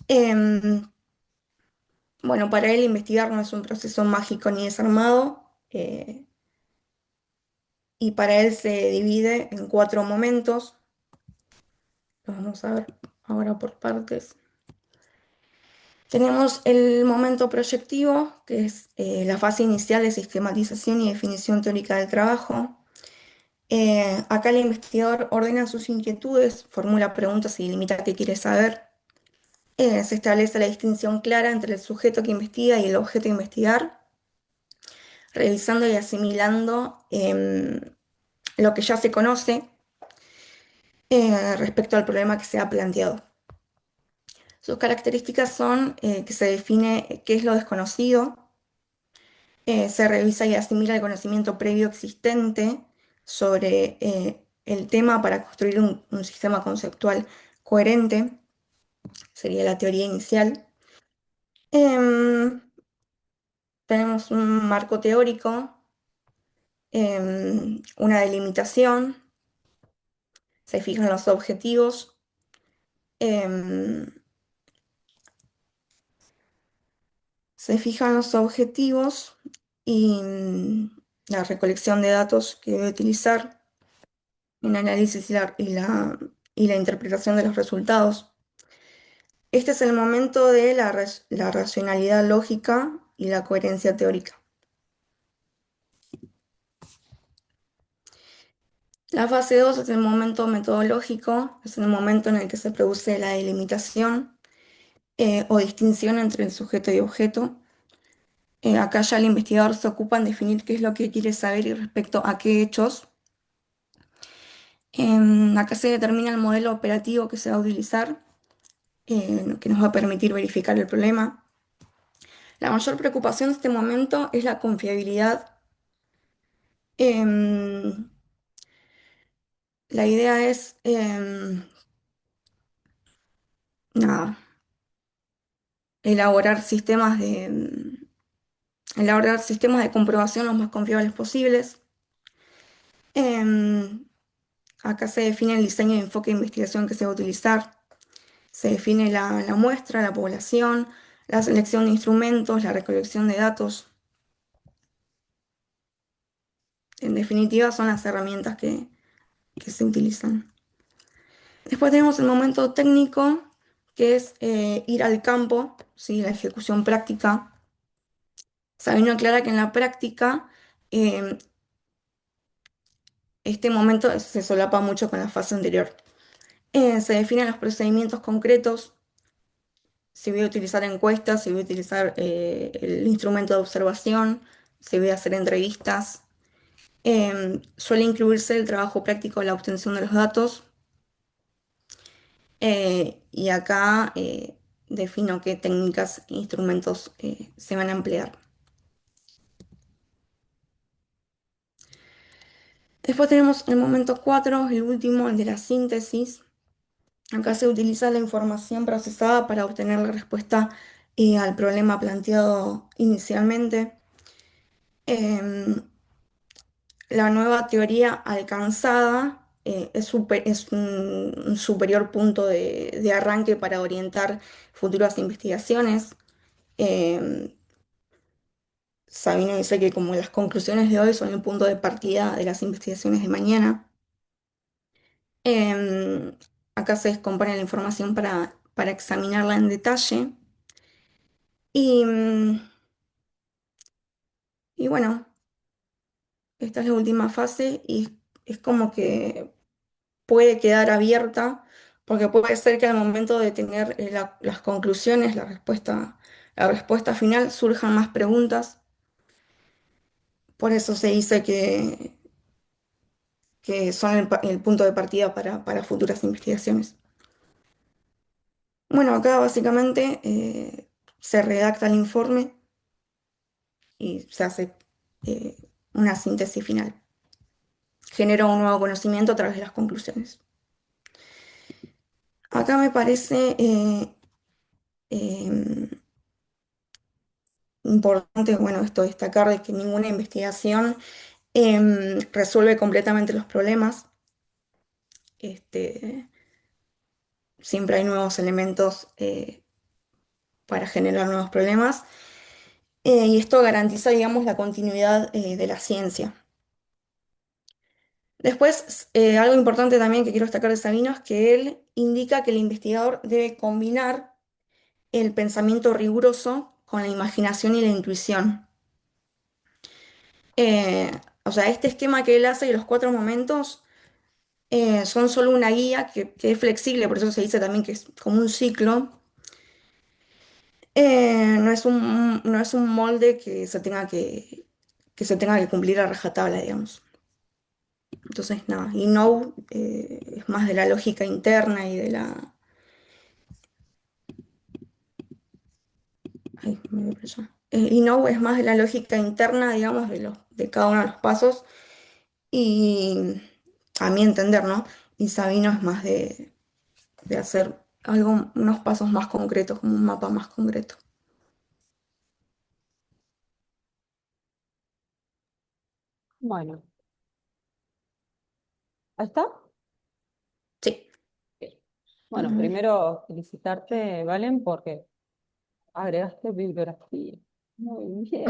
Em, bueno, para él investigar no es un proceso mágico ni desarmado, y para él se divide en 4 momentos. Los vamos a ver ahora por partes. Tenemos el momento proyectivo, que es la fase inicial de sistematización y definición teórica del trabajo. Acá el investigador ordena sus inquietudes, formula preguntas y limita qué quiere saber. Se establece la distinción clara entre el sujeto que investiga y el objeto a investigar, revisando y asimilando lo que ya se conoce respecto al problema que se ha planteado. Sus características son que se define qué es lo desconocido, se revisa y asimila el conocimiento previo existente sobre el tema para construir un sistema conceptual coherente, sería la teoría inicial. Em, Tenemos un marco teórico, una delimitación, se fijan los objetivos, em, se fijan los objetivos y la recolección de datos que debe utilizar, el análisis y la interpretación de los resultados. Este es el momento de la racionalidad lógica y la coherencia teórica. La fase 2 es el momento metodológico, es el momento en el que se produce la delimitación o distinción entre el sujeto y objeto. Acá ya el investigador se ocupa en definir qué es lo que quiere saber y respecto a qué hechos. Acá se determina el modelo operativo que se va a utilizar, que nos va a permitir verificar el problema. La mayor preocupación de este momento es la confiabilidad. Em, la idea es, nada, elaborar elaborar sistemas de comprobación los más confiables posibles. Em, Acá se define el diseño de enfoque de investigación que se va a utilizar. Se define la muestra, la población, la selección de instrumentos, la recolección de datos. En definitiva, son las herramientas que se utilizan. Después tenemos el momento técnico, que es ir al campo, ¿sí? La ejecución práctica. Sabino aclara que en la práctica eh, este momento se solapa mucho con la fase anterior. Se definen los procedimientos concretos, si voy a utilizar encuestas, si voy a utilizar el instrumento de observación, si voy a hacer entrevistas. Suele incluirse el trabajo práctico de la obtención de los datos y acá defino qué técnicas e instrumentos se van a emplear. Después tenemos el momento 4, el último, el de la síntesis. Acá se utiliza la información procesada para obtener la respuesta al problema planteado inicialmente. Em, la nueva teoría alcanzada es un superior punto de arranque para orientar futuras investigaciones. Em, Sabino dice que como las conclusiones de hoy son el punto de partida de las investigaciones de mañana. Em, Acá se descompone la información para examinarla en detalle. Y, y bueno, esta es la última fase y es como que puede quedar abierta, porque puede ser que al momento de tener las conclusiones, la respuesta final, surjan más preguntas. Por eso se dice que son el punto de partida para futuras investigaciones. Bueno, acá básicamente se redacta el informe y se hace eh, una síntesis final. Genera un nuevo conocimiento a través de las conclusiones. Acá me parece em, importante, bueno, esto destacar de que ninguna investigación resuelve completamente los problemas. Este, siempre hay nuevos elementos para generar nuevos problemas. Y esto garantiza, digamos, la continuidad de la ciencia. Después, algo importante también que quiero destacar de Sabino es que él indica que el investigador debe combinar el pensamiento riguroso con la imaginación y la intuición. Eh, o sea, este esquema que él hace de los cuatro momentos son solo una guía que es flexible, por eso se dice también que es como un ciclo. No es un molde que se tenga que cumplir a rajatabla, digamos. Entonces, nada, y no es más de la lógica interna y de la... Ay, me voy por allá. Y no es más de la lógica interna, digamos, de cada uno de los pasos. Y a mi entender, ¿no? Y Sabino es más de hacer unos pasos más concretos, como un mapa más concreto. Bueno, ¿ahí está? Sí. Bien. Bueno, Mm, primero felicitarte, Valen, porque agregaste bibliografía. Muy bien.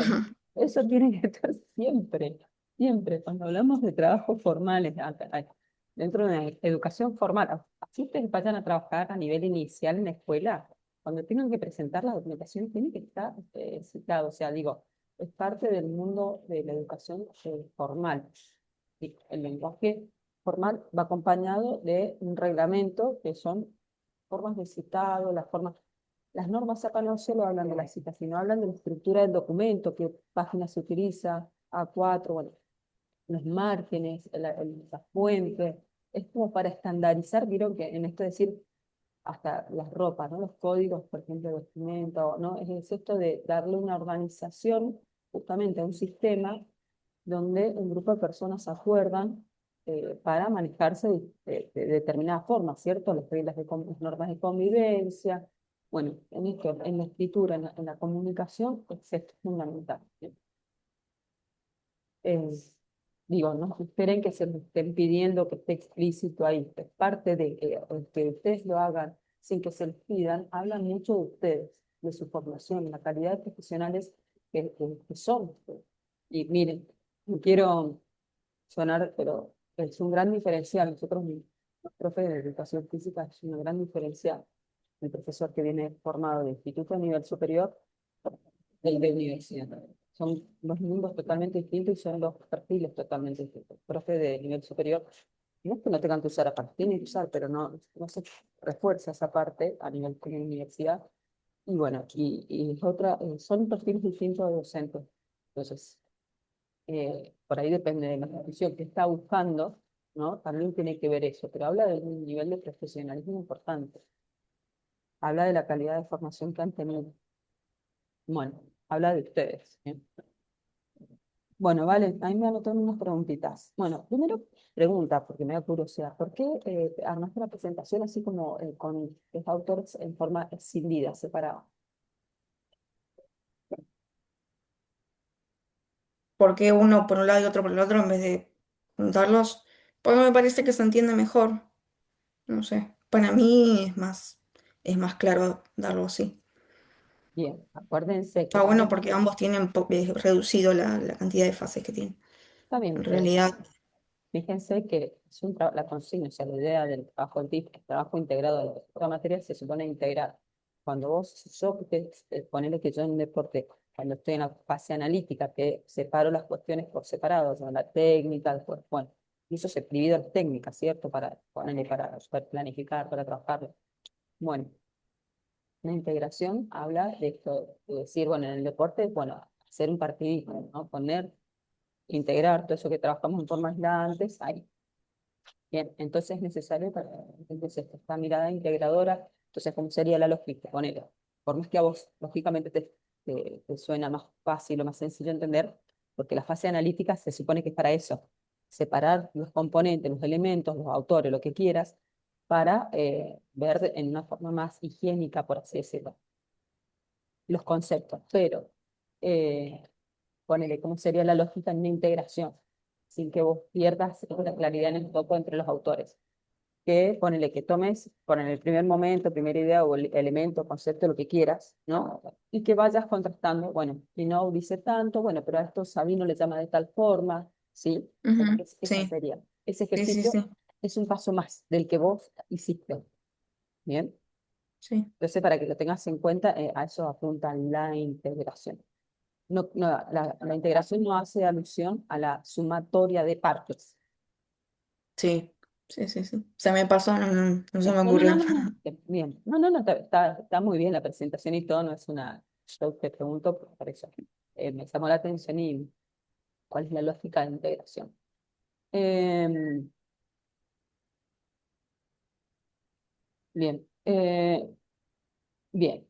Eso tiene que estar siempre, siempre. Cuando hablamos de trabajos formales, dentro de una educación formal, así ustedes vayan a trabajar a nivel inicial en la escuela, cuando tengan que presentar la documentación, tiene que estar citado. O sea, digo, es parte del mundo de la educación formal. Y el lenguaje formal va acompañado de un reglamento que son formas de citado, las formas. Las normas acá no solo hablan de la cita, sino hablan de la estructura del documento, qué página se utiliza, A4, bueno, los márgenes, la fuente. Es como para estandarizar, vieron que en esto de decir hasta las ropas, ¿no? Los códigos, por ejemplo, de vestimenta, ¿no? Es esto de darle una organización justamente a un sistema donde un grupo de personas acuerdan para manejarse de determinada forma, ¿cierto? Las reglas las normas de convivencia. Bueno, en esto, en la escritura, en la comunicación, es esto es fundamental. Eh, Digo, no esperen que se les estén pidiendo que esté explícito ahí. Es parte de que ustedes lo hagan sin que se les pidan, hablan mucho de ustedes, de su formación, la calidad de profesionales que son. Y miren, no quiero sonar, pero es un gran diferencial. Nosotros, los profes de educación física, es una gran diferencial. el profesor que viene formado de instituto a nivel superior del de universidad. Son dos mundos totalmente distintos y son dos perfiles totalmente distintos. Profe de nivel superior, no es que no tengan que usar aparte, tienen que usar, pero no se refuerza esa parte a nivel de universidad. Y bueno, son perfiles distintos de docentes. Entonces, por ahí depende de la institución que está buscando, ¿no? También tiene que ver eso, pero habla de un nivel de profesionalismo importante. Habla de la calidad de formación que han tenido. Bueno, habla de ustedes. ¿Eh? Bueno, vale, ahí me anotaron unas preguntitas. Bueno, primero pregunta, porque me da curiosidad, ¿por qué armaste la presentación así como con los autores en forma escindida, separada? ¿Por qué uno por un lado y otro por el otro en vez de juntarlos? Pues me parece que se entiende mejor. No sé. Para mí es más claro darlo así. Bien, acuérdense que Está bueno también porque ambos tienen reducido la cantidad de fases que tienen. está bien, En pero realidad, fíjense que es la consigna, o sea, la idea del trabajo en TIC, el trabajo integrado de la materia se supone integrar. Cuando ponele que yo en un deporte, cuando estoy en la fase analítica, que separo las cuestiones por separado, o sea, la técnica, después, bueno, y eso se divido las técnicas, ¿cierto? Para ponerle, para poder planificar, para trabajar. Bueno, la integración habla de esto, de decir, bueno, en el deporte, bueno, hacer un partidismo, ¿no? Integrar todo eso que trabajamos en forma aislada antes, ahí. Bien, entonces es necesario para entonces, esta mirada integradora, entonces, ¿cómo sería la lógica? Poner, por más que a vos, lógicamente, te suena más fácil o más sencillo entender, porque la fase analítica se supone que es para eso, separar los componentes, los elementos, los autores, lo que quieras, para ver en una forma más higiénica, por así decirlo, los conceptos. Pero, eh, ponele, ¿cómo sería la lógica en una integración? Sin que vos pierdas la claridad en el topo entre los autores que ponele que tomes, ponele el primer momento, primera idea o el elemento, concepto, lo que quieras, ¿no? Y que vayas contrastando, bueno, y no dice tanto, bueno, pero a esto Sabino le llama de tal forma, ¿sí? ujú, Esa sí, sería. Ese sí, sí, ejercicio sí, es un paso más del que vos hiciste, ¿bien? sí. Entonces, para que lo tengas en cuenta, a eso apunta la integración. La integración no hace alusión a la sumatoria de partes. Sí, sí, sí, sí. Se me pasó, no se me No, no, ocurrió. no, no, no, bien. No, no, no, está muy bien la presentación y todo, no es una. Yo te pregunto por eso. Me llamó la atención y cuál es la lógica de integración. Em, bien, bien.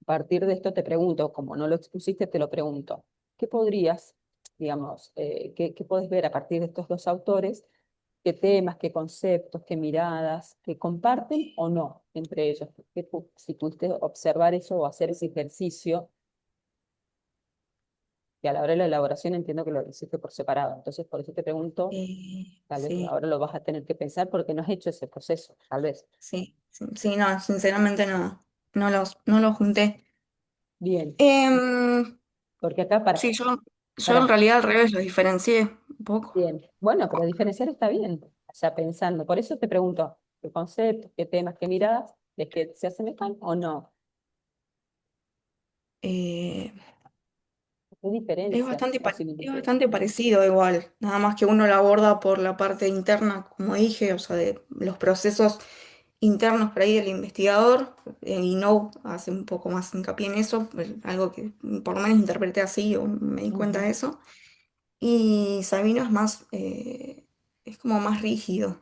A partir de esto te pregunto, como no lo expusiste, te lo pregunto. ¿Qué podrías, digamos, qué podés ver a partir de estos dos autores? ¿Qué temas, qué conceptos, qué miradas, que comparten o no entre ellos? Si pudiste observar eso o hacer ese ejercicio, que a la hora de la elaboración entiendo que lo hiciste por separado. Entonces, por eso te pregunto, tal vez Sí, ahora lo vas a tener que pensar porque no has hecho ese proceso, tal vez. sí, sí, sí, no, sinceramente no los junté. Bien, Em, porque acá sí, yo en para, realidad al revés los diferencié un poco. bien. Bueno, pero diferenciar está bien, o sea, pensando. Por eso te pregunto, ¿qué conceptos, qué temas, qué miradas, es que se asemejan o no? Eh, ¿Qué es diferencias bastante, o es similitudes? bastante parecido igual, nada más que uno lo aborda por la parte interna, como dije, o sea, de los procesos internos por ahí del investigador, y no hace un poco más hincapié en eso, algo que por lo menos interpreté así o me di cuenta de Ujú. eso. Y Sabino es como más rígido,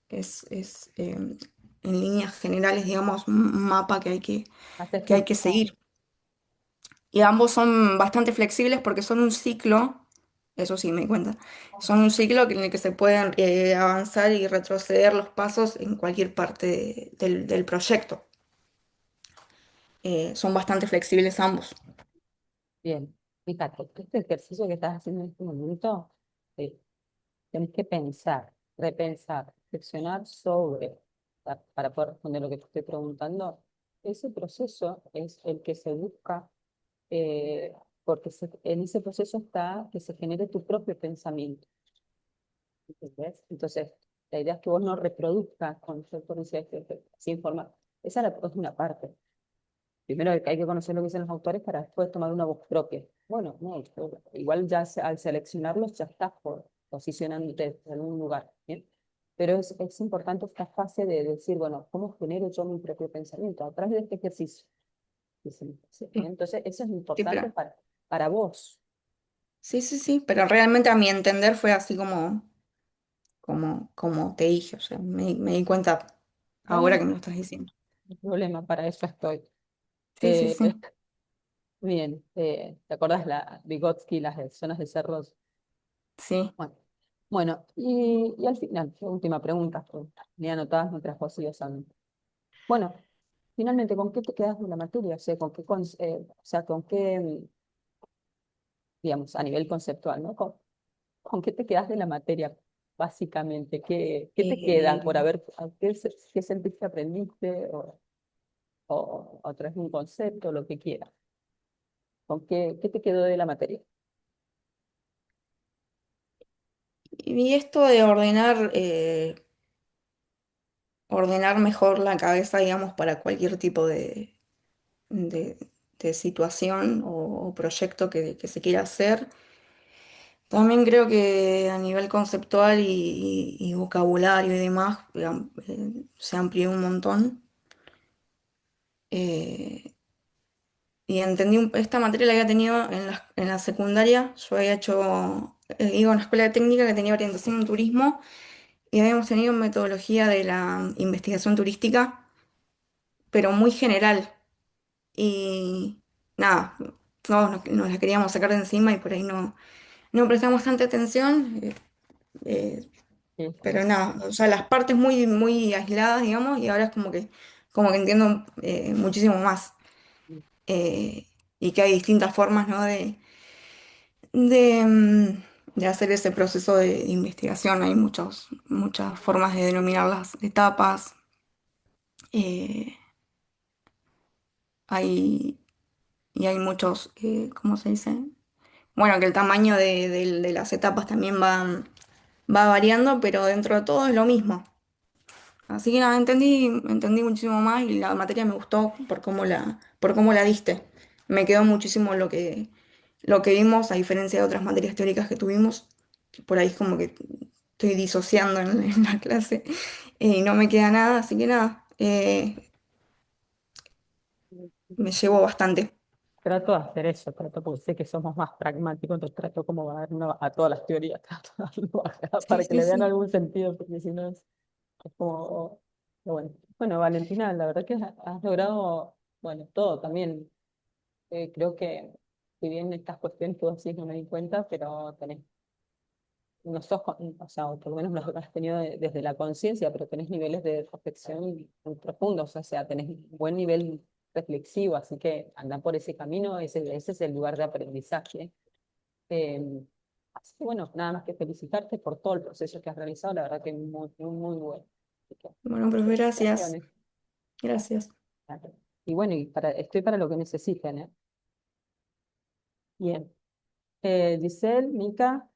en líneas generales, digamos, un mapa Más que hay que estructurado. seguir. Y ambos son bastante flexibles porque son un ciclo, eso sí me di cuenta, son un ciclo en el que se pueden avanzar y retroceder los pasos en cualquier parte del proyecto. Son bastante flexibles ambos. Bien, fíjate, este ejercicio que estás haciendo en este momento, eh, tenés que pensar, repensar, reflexionar sobre, para poder responder lo que te estoy preguntando. Ese proceso es el que se busca, eh, porque en ese proceso está que se genere tu propio pensamiento. ¿Entendés? Entonces, la idea es que vos no reproduzcas conceptos sin formar. Esa es una parte. Primero hay que conocer lo que dicen los autores para después tomar una voz propia. Bueno, no, igual ya al seleccionarlos ya estás posicionándote en un lugar, ¿bien? Pero es importante esta fase de decir, bueno, ¿cómo genero yo mi propio pensamiento? A través de este ejercicio. Dicen, ¿sí? Sí, Entonces, eso es sí, importante para vos. sí, sí, sí, pero realmente a mi entender fue así como te dije, o sea, me di cuenta ahora Bueno, que me lo estás diciendo. no hay problema, para eso estoy. Sí, sí, Eh, sí, bien, ¿te acordás la Vygotsky, las zonas de cerros? sí. Bueno, bueno, y al final, última pregunta, ni anotadas nuestras cosillas. Bueno, finalmente, ¿con qué te quedas de la materia? O sea, o sea, con qué, digamos, a nivel conceptual, ¿no? ¿Con qué te quedas de la materia, básicamente? ¿Qué te queda por Eh, haber, qué sentís que aprendiste o a través de un concepto, lo que quieras? ¿Qué te quedó de la materia? y esto de ordenar mejor la cabeza, digamos, para cualquier tipo de, de situación o proyecto que se quiera hacer. También creo que a nivel conceptual y vocabulario y demás, se amplió un montón. Eh, y entendí, esta materia la había tenido en la secundaria. Yo había iba a una escuela de técnica que tenía orientación en turismo y habíamos tenido metodología de la investigación turística, pero muy general. Y nada, todos nos la queríamos sacar de encima y por ahí no prestamos tanta atención. Eh, Sí, pero nada, o sea, las partes muy, muy aisladas, digamos, y ahora es como que entiendo muchísimo más. eh, y que hay distintas formas, ¿no? De hacer ese proceso de investigación. Hay muchas formas de denominar las etapas. eh, hay, y hay muchos, ¿cómo se dice? Bueno, que el tamaño de las etapas también va variando, pero dentro de todo es lo mismo. Así que nada, entendí muchísimo más y la materia me gustó por cómo la diste. Me quedó muchísimo lo que vimos, a diferencia de otras materias teóricas que tuvimos. Por ahí es como que estoy disociando en la clase y no me queda nada, así que nada, me llevo bastante. trato de hacer eso, trato porque sé que somos más pragmáticos, entonces trato como a todas las teorías, trato de darle bajada Sí, para que sí, le vean sí. algún sentido, porque si no es como, pero bueno. Bueno, Valentina, la verdad que has logrado, bueno, todo también. Creo que, si bien estas cuestiones tú decís no me di cuenta, pero tenés, no sos, o sea, o por lo menos lo has tenido desde la conciencia, pero tenés niveles de reflexión muy profundos, o sea, tenés un buen nivel reflexivo, así que anda por ese camino, ese es el lugar de aprendizaje. Eh, Así que bueno, nada más que felicitarte por todo el proceso que has realizado, la verdad que muy, muy, muy bueno. Así que, Bueno, profe, gracias. felicitaciones. Gracias. Y bueno, estoy para lo que necesiten, ¿eh? Bien. Giselle, Mica,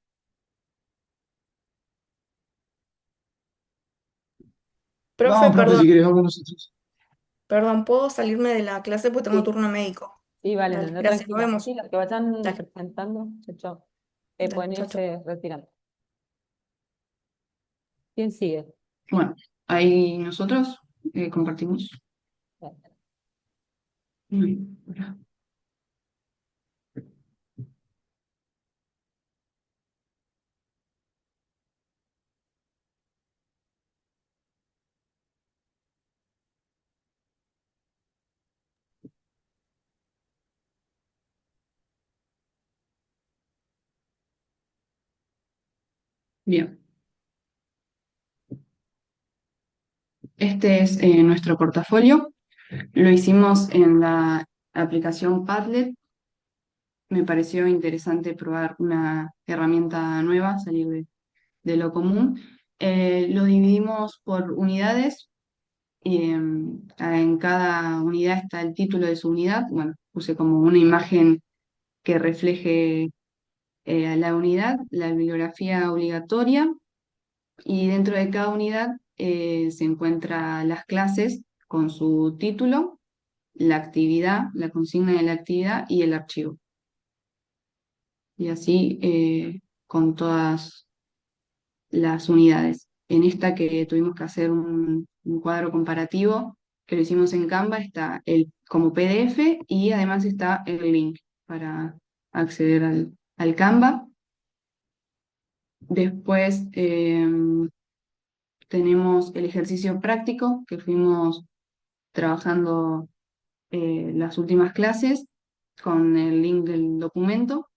Profe, Vamos, profe, perdón, si quieres, vamos nosotros. perdón, ¿puedo salirme de la clase porque tengo sí, turno médico? sí, vale, Dale, anda gracias, nos tranquila. vemos. Sí, los que vayan Dale, presentando, chao, chao. dale, Pueden chao, chao. irse retirando. ¿Quién sigue? Bueno, ahí nosotros compartimos. Hola. Bien, este es nuestro portafolio. Lo hicimos en la aplicación Padlet. Me pareció interesante probar una herramienta nueva, salir de lo común. Lo dividimos por unidades. En cada unidad está el título de su unidad. Bueno, puse como una imagen que refleje a la unidad, la bibliografía obligatoria, y dentro de cada unidad se encuentran las clases con su título, la actividad, la consigna de la actividad y el archivo. Y así con todas las unidades. En esta que tuvimos que hacer un cuadro comparativo, que lo hicimos en Canva, está como PDF y además está el link para acceder al Canva. Después tenemos el ejercicio práctico que fuimos trabajando las últimas clases con el link del documento.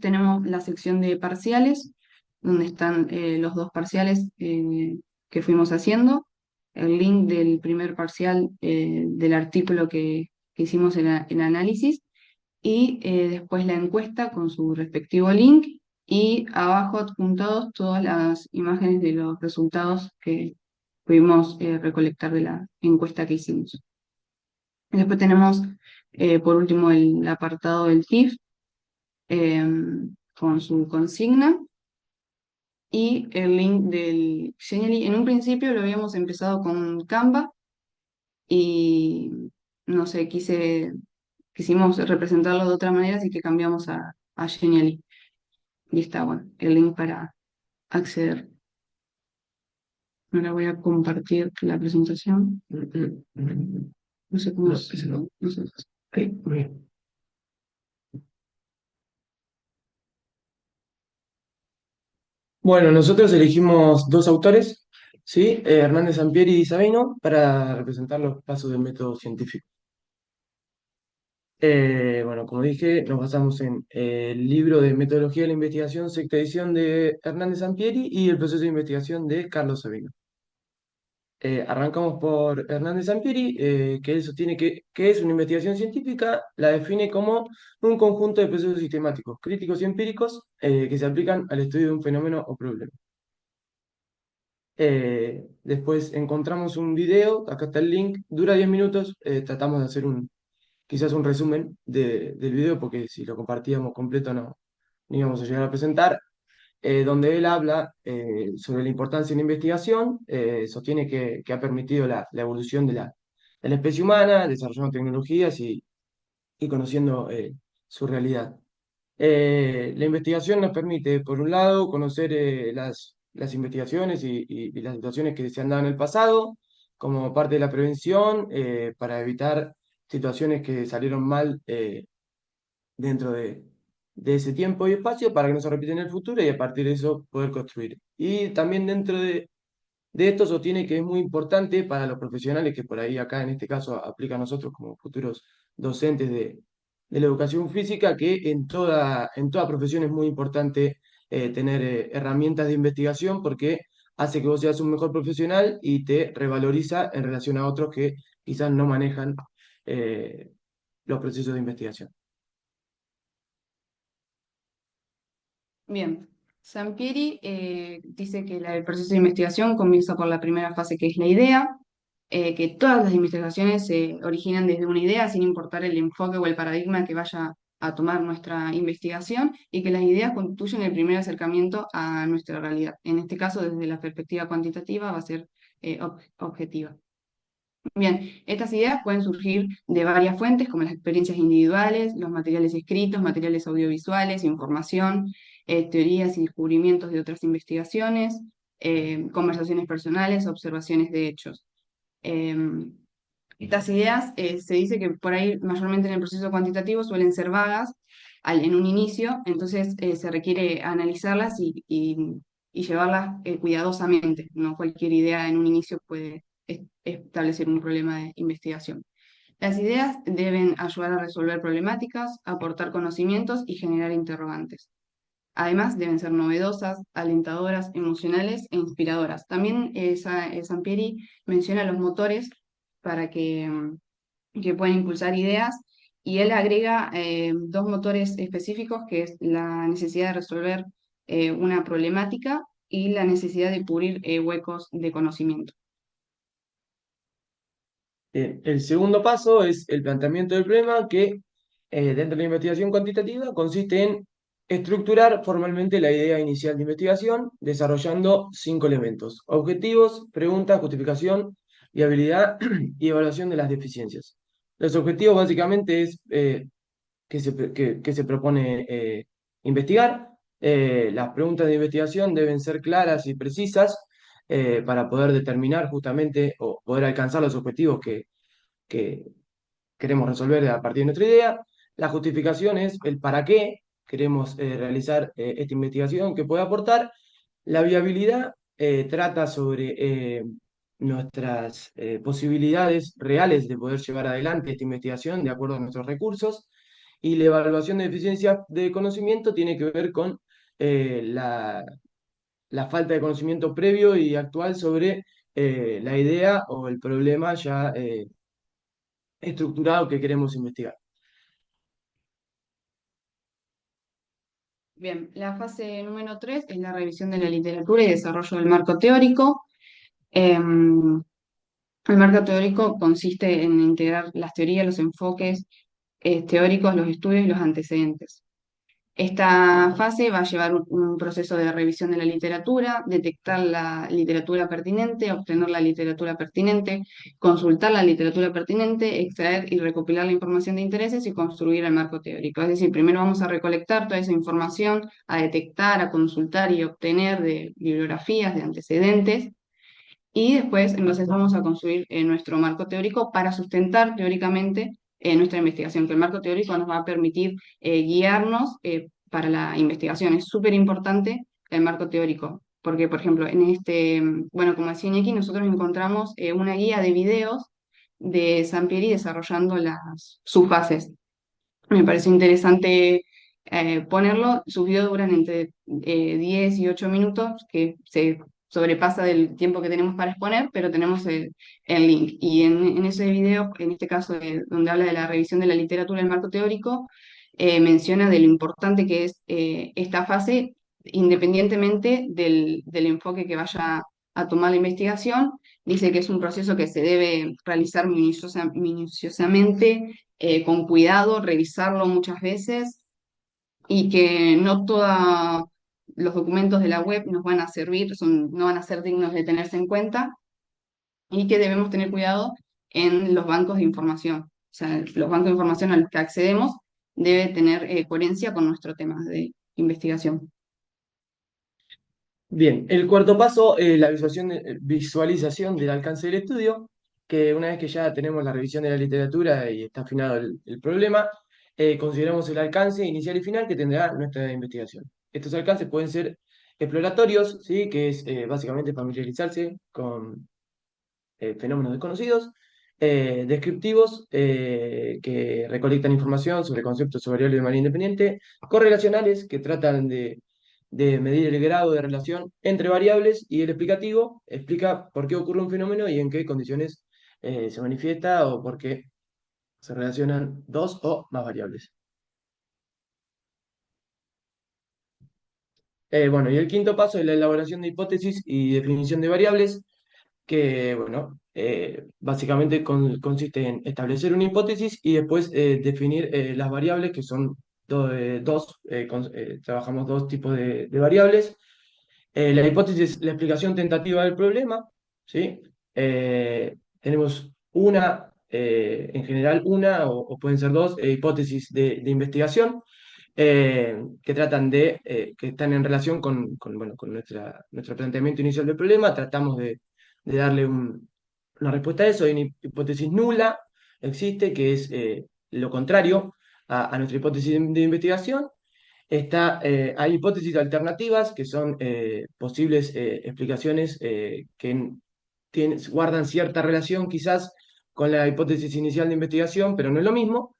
Tenemos la sección de parciales, donde están los dos parciales que fuimos haciendo, el link del primer parcial del artículo que hicimos el análisis, y después la encuesta con su respectivo link, y abajo adjuntados todas las imágenes de los resultados que pudimos recolectar de la encuesta que hicimos. Después tenemos, por último, el apartado del TIF, con su consigna y el link del Genially. En un principio lo habíamos empezado con Canva y no sé, quisimos representarlo de otra manera, así que cambiamos a Genially. Y está, bueno, el link para acceder. Ahora voy a compartir la presentación. No sé cómo No, es. ese no. No sé. Ahí, muy bien. Bueno, nosotros elegimos dos autores, ¿sí? Hernández Sampieri y Sabino, para representar los pasos del método científico. Bueno, como dije, nos basamos en el libro de Metodología de la Investigación, sexta edición de Hernández Sampieri, y el proceso de investigación de Carlos Sabino. Arrancamos por Hernández Sampieri, que él sostiene que es una investigación científica, la define como un conjunto de procesos sistemáticos, críticos y empíricos, que se aplican al estudio de un fenómeno o problema. Después encontramos un video, acá está el link, dura 10 minutos, tratamos de hacer quizás un resumen del video, porque si lo compartíamos completo no íbamos a llegar a presentar, donde él habla sobre la importancia de la investigación, sostiene que ha permitido la evolución de la especie humana, desarrollando tecnologías y conociendo su realidad. La investigación nos permite, por un lado, conocer las investigaciones y las situaciones que se han dado en el pasado, como parte de la prevención, para evitar situaciones que salieron mal dentro de ese tiempo y espacio, para que no se repita en el futuro y a partir de eso poder construir. Y también dentro de esto sostiene que es muy importante para los profesionales, que por ahí acá en este caso aplica a nosotros como futuros docentes de la educación física, que en toda profesión es muy importante tener herramientas de investigación, porque hace que vos seas un mejor profesional y te revaloriza en relación a otros que quizás no manejan los procesos de investigación. Bien, Sampieri dice que el proceso de investigación comienza por la primera fase, que es la idea, que todas las investigaciones se originan desde una idea, sin importar el enfoque o el paradigma que vaya a tomar nuestra investigación, y que las ideas constituyen el primer acercamiento a nuestra realidad. En este caso, desde la perspectiva cuantitativa, va a ser objetiva. Bien, estas ideas pueden surgir de varias fuentes, como las experiencias individuales, los materiales escritos, materiales audiovisuales, información, teorías y descubrimientos de otras investigaciones, conversaciones personales, observaciones de hechos. Estas ideas se dice que por ahí, mayormente en el proceso cuantitativo, suelen ser vagas en un inicio, entonces se requiere analizarlas y llevarlas cuidadosamente. No cualquier idea en un inicio puede establecer un problema de investigación. Las ideas deben ayudar a resolver problemáticas, aportar conocimientos y generar interrogantes. Además, deben ser novedosas, alentadoras, emocionales e inspiradoras. También Sampieri menciona los motores para que puedan impulsar ideas, y él agrega dos motores específicos, que es la necesidad de resolver una problemática y la necesidad de cubrir huecos de conocimiento. El segundo paso es el planteamiento del problema, que dentro de la investigación cuantitativa consiste en estructurar formalmente la idea inicial de investigación, desarrollando 5 elementos: objetivos, pregunta, justificación, viabilidad y evaluación de las deficiencias. Los objetivos básicamente es que se propone investigar. Las preguntas de investigación deben ser claras y precisas para poder determinar justamente o poder alcanzar los objetivos que queremos resolver a partir de nuestra idea. La justificación es el para qué queremos realizar esta investigación que puede aportar. La viabilidad trata sobre nuestras posibilidades reales de poder llevar adelante esta investigación de acuerdo a nuestros recursos. Y la evaluación de eficiencia de conocimiento tiene que ver con la falta de conocimiento previo y actual sobre la idea o el problema ya estructurado que queremos investigar. Bien, la fase número 3 es la revisión de la literatura y desarrollo del marco teórico. El marco teórico consiste en integrar las teorías, los enfoques teóricos, los estudios y los antecedentes. Esta fase va a llevar un proceso de revisión de la literatura, detectar la literatura pertinente, obtener la literatura pertinente, consultar la literatura pertinente, extraer y recopilar la información de intereses y construir el marco teórico. Es decir, primero vamos a recolectar toda esa información, a detectar, a consultar y obtener de bibliografías, de antecedentes, y después entonces vamos a construir nuestro marco teórico para sustentar teóricamente nuestra investigación, que el marco teórico nos va a permitir guiarnos para la investigación. Es súper importante el marco teórico, porque por ejemplo, en bueno, como decía Iñaki, nosotros encontramos una guía de videos de Sampieri desarrollando sus fases. Me pareció interesante ponerlo. Sus videos duran entre 10 y 8 minutos, que se sobrepasa del tiempo que tenemos para exponer, pero tenemos el link. Y en ese video, en este caso, donde habla de la revisión de la literatura del marco teórico, menciona de lo importante que es esta fase, independientemente del enfoque que vaya a tomar la investigación. Dice que es un proceso que se debe realizar minuciosamente, con cuidado, revisarlo muchas veces, y que no todos los documentos de la web nos van a servir, no van a ser dignos de tenerse en cuenta, y que debemos tener cuidado en los bancos de información. O sea, los bancos de información a los que accedemos debe tener coherencia con nuestro tema de investigación. Bien, el cuarto paso, la visualización del alcance del estudio, que una vez que ya tenemos la revisión de la literatura y está afinado el problema, consideramos el alcance inicial y final que tendrá nuestra investigación. Estos alcances pueden ser exploratorios, ¿sí? Que es básicamente familiarizarse con fenómenos desconocidos, descriptivos, que recolectan información sobre conceptos o variables de manera independiente, correlacionales, que tratan de medir el grado de relación entre variables, y el explicativo explica por qué ocurre un fenómeno y en qué condiciones se manifiesta o por qué se relacionan dos o más variables. Bueno, y el quinto paso es la elaboración de hipótesis y definición de variables, que, bueno, básicamente consiste en establecer una hipótesis y después definir las variables, que son trabajamos dos tipos de variables. La hipótesis es la explicación tentativa del problema, ¿sí? Tenemos en general una, o pueden ser dos, hipótesis de investigación, que que están en relación bueno, con nuestro planteamiento inicial del problema. Tratamos de darle una respuesta a eso. Hay una hipótesis nula, existe, que es lo contrario a nuestra hipótesis de investigación. Hay hipótesis alternativas, que son posibles explicaciones que guardan cierta relación quizás con la hipótesis inicial de investigación, pero no es lo mismo.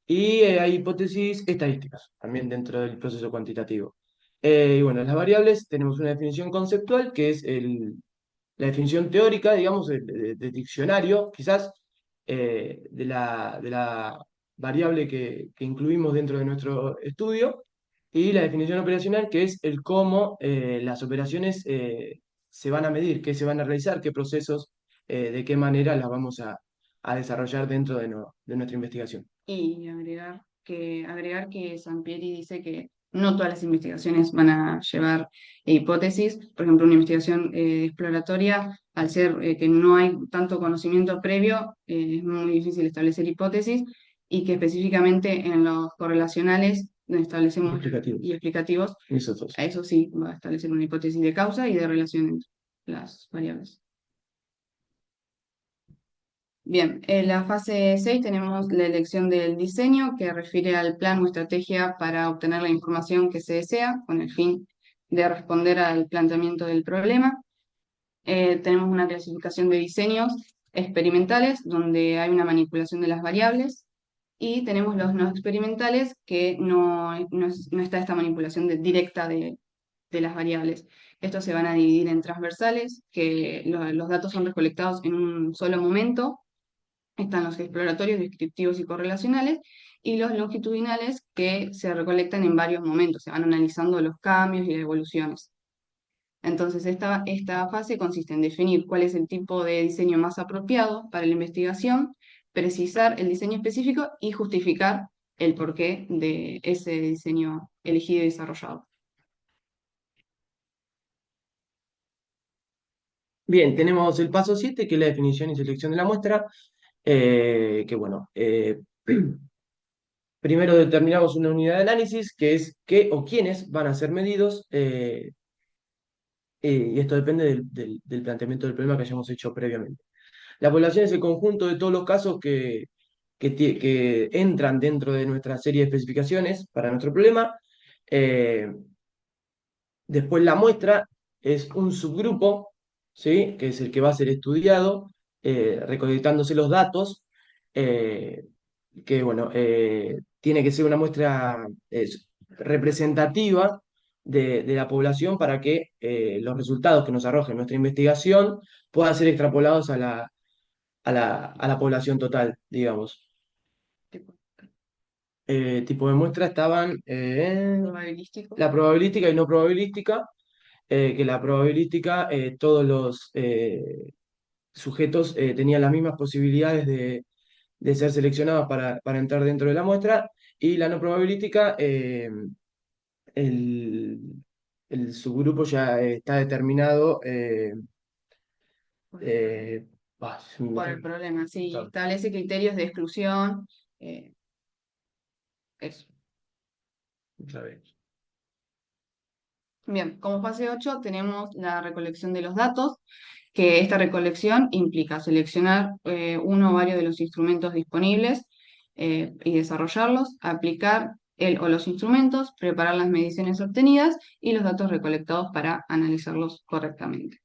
Y hay hipótesis estadísticas también dentro del proceso cuantitativo. Y bueno, las variables tenemos una definición conceptual, que es la definición teórica, digamos, de diccionario, quizás, de la variable que incluimos dentro de nuestro estudio, y la definición operacional, que es el cómo las operaciones se van a medir, qué se van a realizar, qué procesos, de qué manera las vamos a desarrollar dentro de nuestra investigación. Y agregar que Sampieri dice que no todas las investigaciones van a llevar hipótesis. Por ejemplo, una investigación exploratoria al ser que no hay tanto conocimiento previo, es muy difícil establecer hipótesis y que específicamente en los correlacionales donde establecemos Explicativos. y explicativos, Esos dos. a eso sí va a establecer una hipótesis de causa y de relación entre las variables. Bien, en la fase 6 tenemos la elección del diseño, que refiere al plan o estrategia para obtener la información que se desea, con el fin de responder al planteamiento del problema. Tenemos una clasificación de diseños experimentales, donde hay una manipulación de las variables, y tenemos los no experimentales, que no está esta manipulación directa de las variables. Estos se van a dividir en transversales, que los datos son recolectados en un solo momento. Están los exploratorios, descriptivos y correlacionales, y los longitudinales, que se recolectan en varios momentos, se van analizando los cambios y las evoluciones. Entonces, esta fase consiste en definir cuál es el tipo de diseño más apropiado para la investigación, precisar el diseño específico y justificar el porqué de ese diseño elegido y desarrollado. Bien, tenemos el paso 7, que es la definición y selección de la muestra, que bueno, primero determinamos una unidad de análisis, que es qué o quiénes van a ser medidos, y esto depende del planteamiento del problema que hayamos hecho previamente. La población es el conjunto de todos los casos que entran dentro de nuestra serie de especificaciones para nuestro problema. Después la muestra es un subgrupo, ¿sí? Que es el que va a ser estudiado, recolectándose los datos, eh, que bueno, tiene que ser una muestra representativa de la población para que los resultados que nos arroje nuestra investigación puedan ser extrapolados a la población total, digamos. Tipo de muestra estaban Probabilístico. la probabilística y no probabilística, que la probabilística, todos los sujetos tenían las mismas posibilidades de ser seleccionados para entrar dentro de la muestra, y la no probabilística, el, el subgrupo ya está determinado. Por el problema, sí, Claro. establece criterios de exclusión, eso. Otra vez. Bien, como fase 8 tenemos la recolección de los datos, que esta recolección implica seleccionar uno o varios de los instrumentos disponibles y desarrollarlos, aplicar el o los instrumentos, preparar las mediciones obtenidas y los datos recolectados para analizarlos correctamente.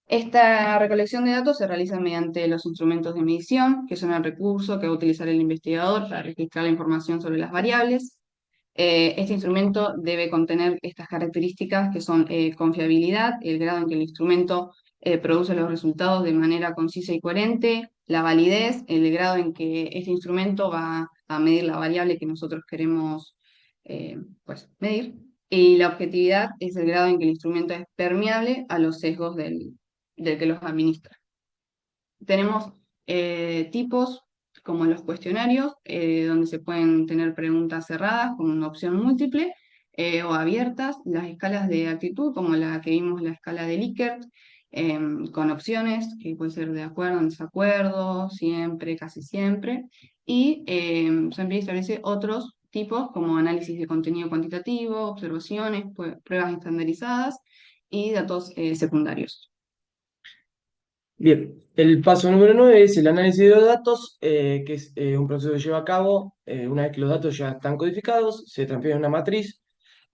Esta recolección de datos se realiza mediante los instrumentos de medición, que son el recurso que va a utilizar el investigador para registrar la información sobre las variables. Este instrumento debe contener estas características, que son confiabilidad, el grado en que el instrumento produce los resultados de manera concisa y coherente; la validez, el grado en que este instrumento va a medir la variable que nosotros queremos pues, medir; y la objetividad es el grado en que el instrumento es permeable a los sesgos del que los administra. Tenemos tipos como los cuestionarios, donde se pueden tener preguntas cerradas con una opción múltiple, o abiertas; las escalas de actitud, como la que vimos, la escala de Likert, con opciones, que puede ser de acuerdo, en desacuerdo, siempre, casi siempre; y también establece otros tipos, como análisis de contenido cuantitativo, observaciones, pruebas estandarizadas y datos secundarios. Bien, el paso número 9 es el análisis de los datos, que es un proceso que lleva a cabo una vez que los datos ya están codificados, se transfieren a una matriz,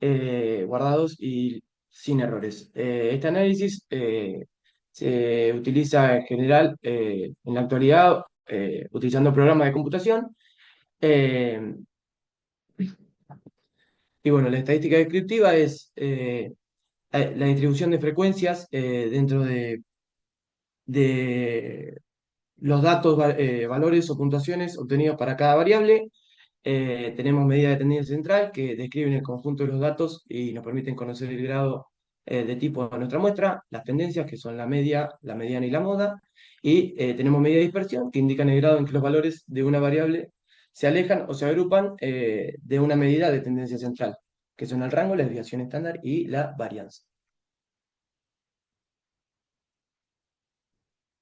guardados y sin errores. Este análisis se utiliza en general, en la actualidad, utilizando programas de computación. Y bueno, la estadística descriptiva es la distribución de frecuencias dentro de los datos, valores o puntuaciones obtenidos para cada variable. Tenemos medida de tendencia central, que describen el conjunto de los datos y nos permiten conocer el grado de tipo de nuestra muestra; las tendencias, que son la media, la mediana y la moda; y tenemos medida de dispersión, que indican el grado en que los valores de una variable se alejan o se agrupan de una medida de tendencia central, que son el rango, la desviación estándar y la varianza.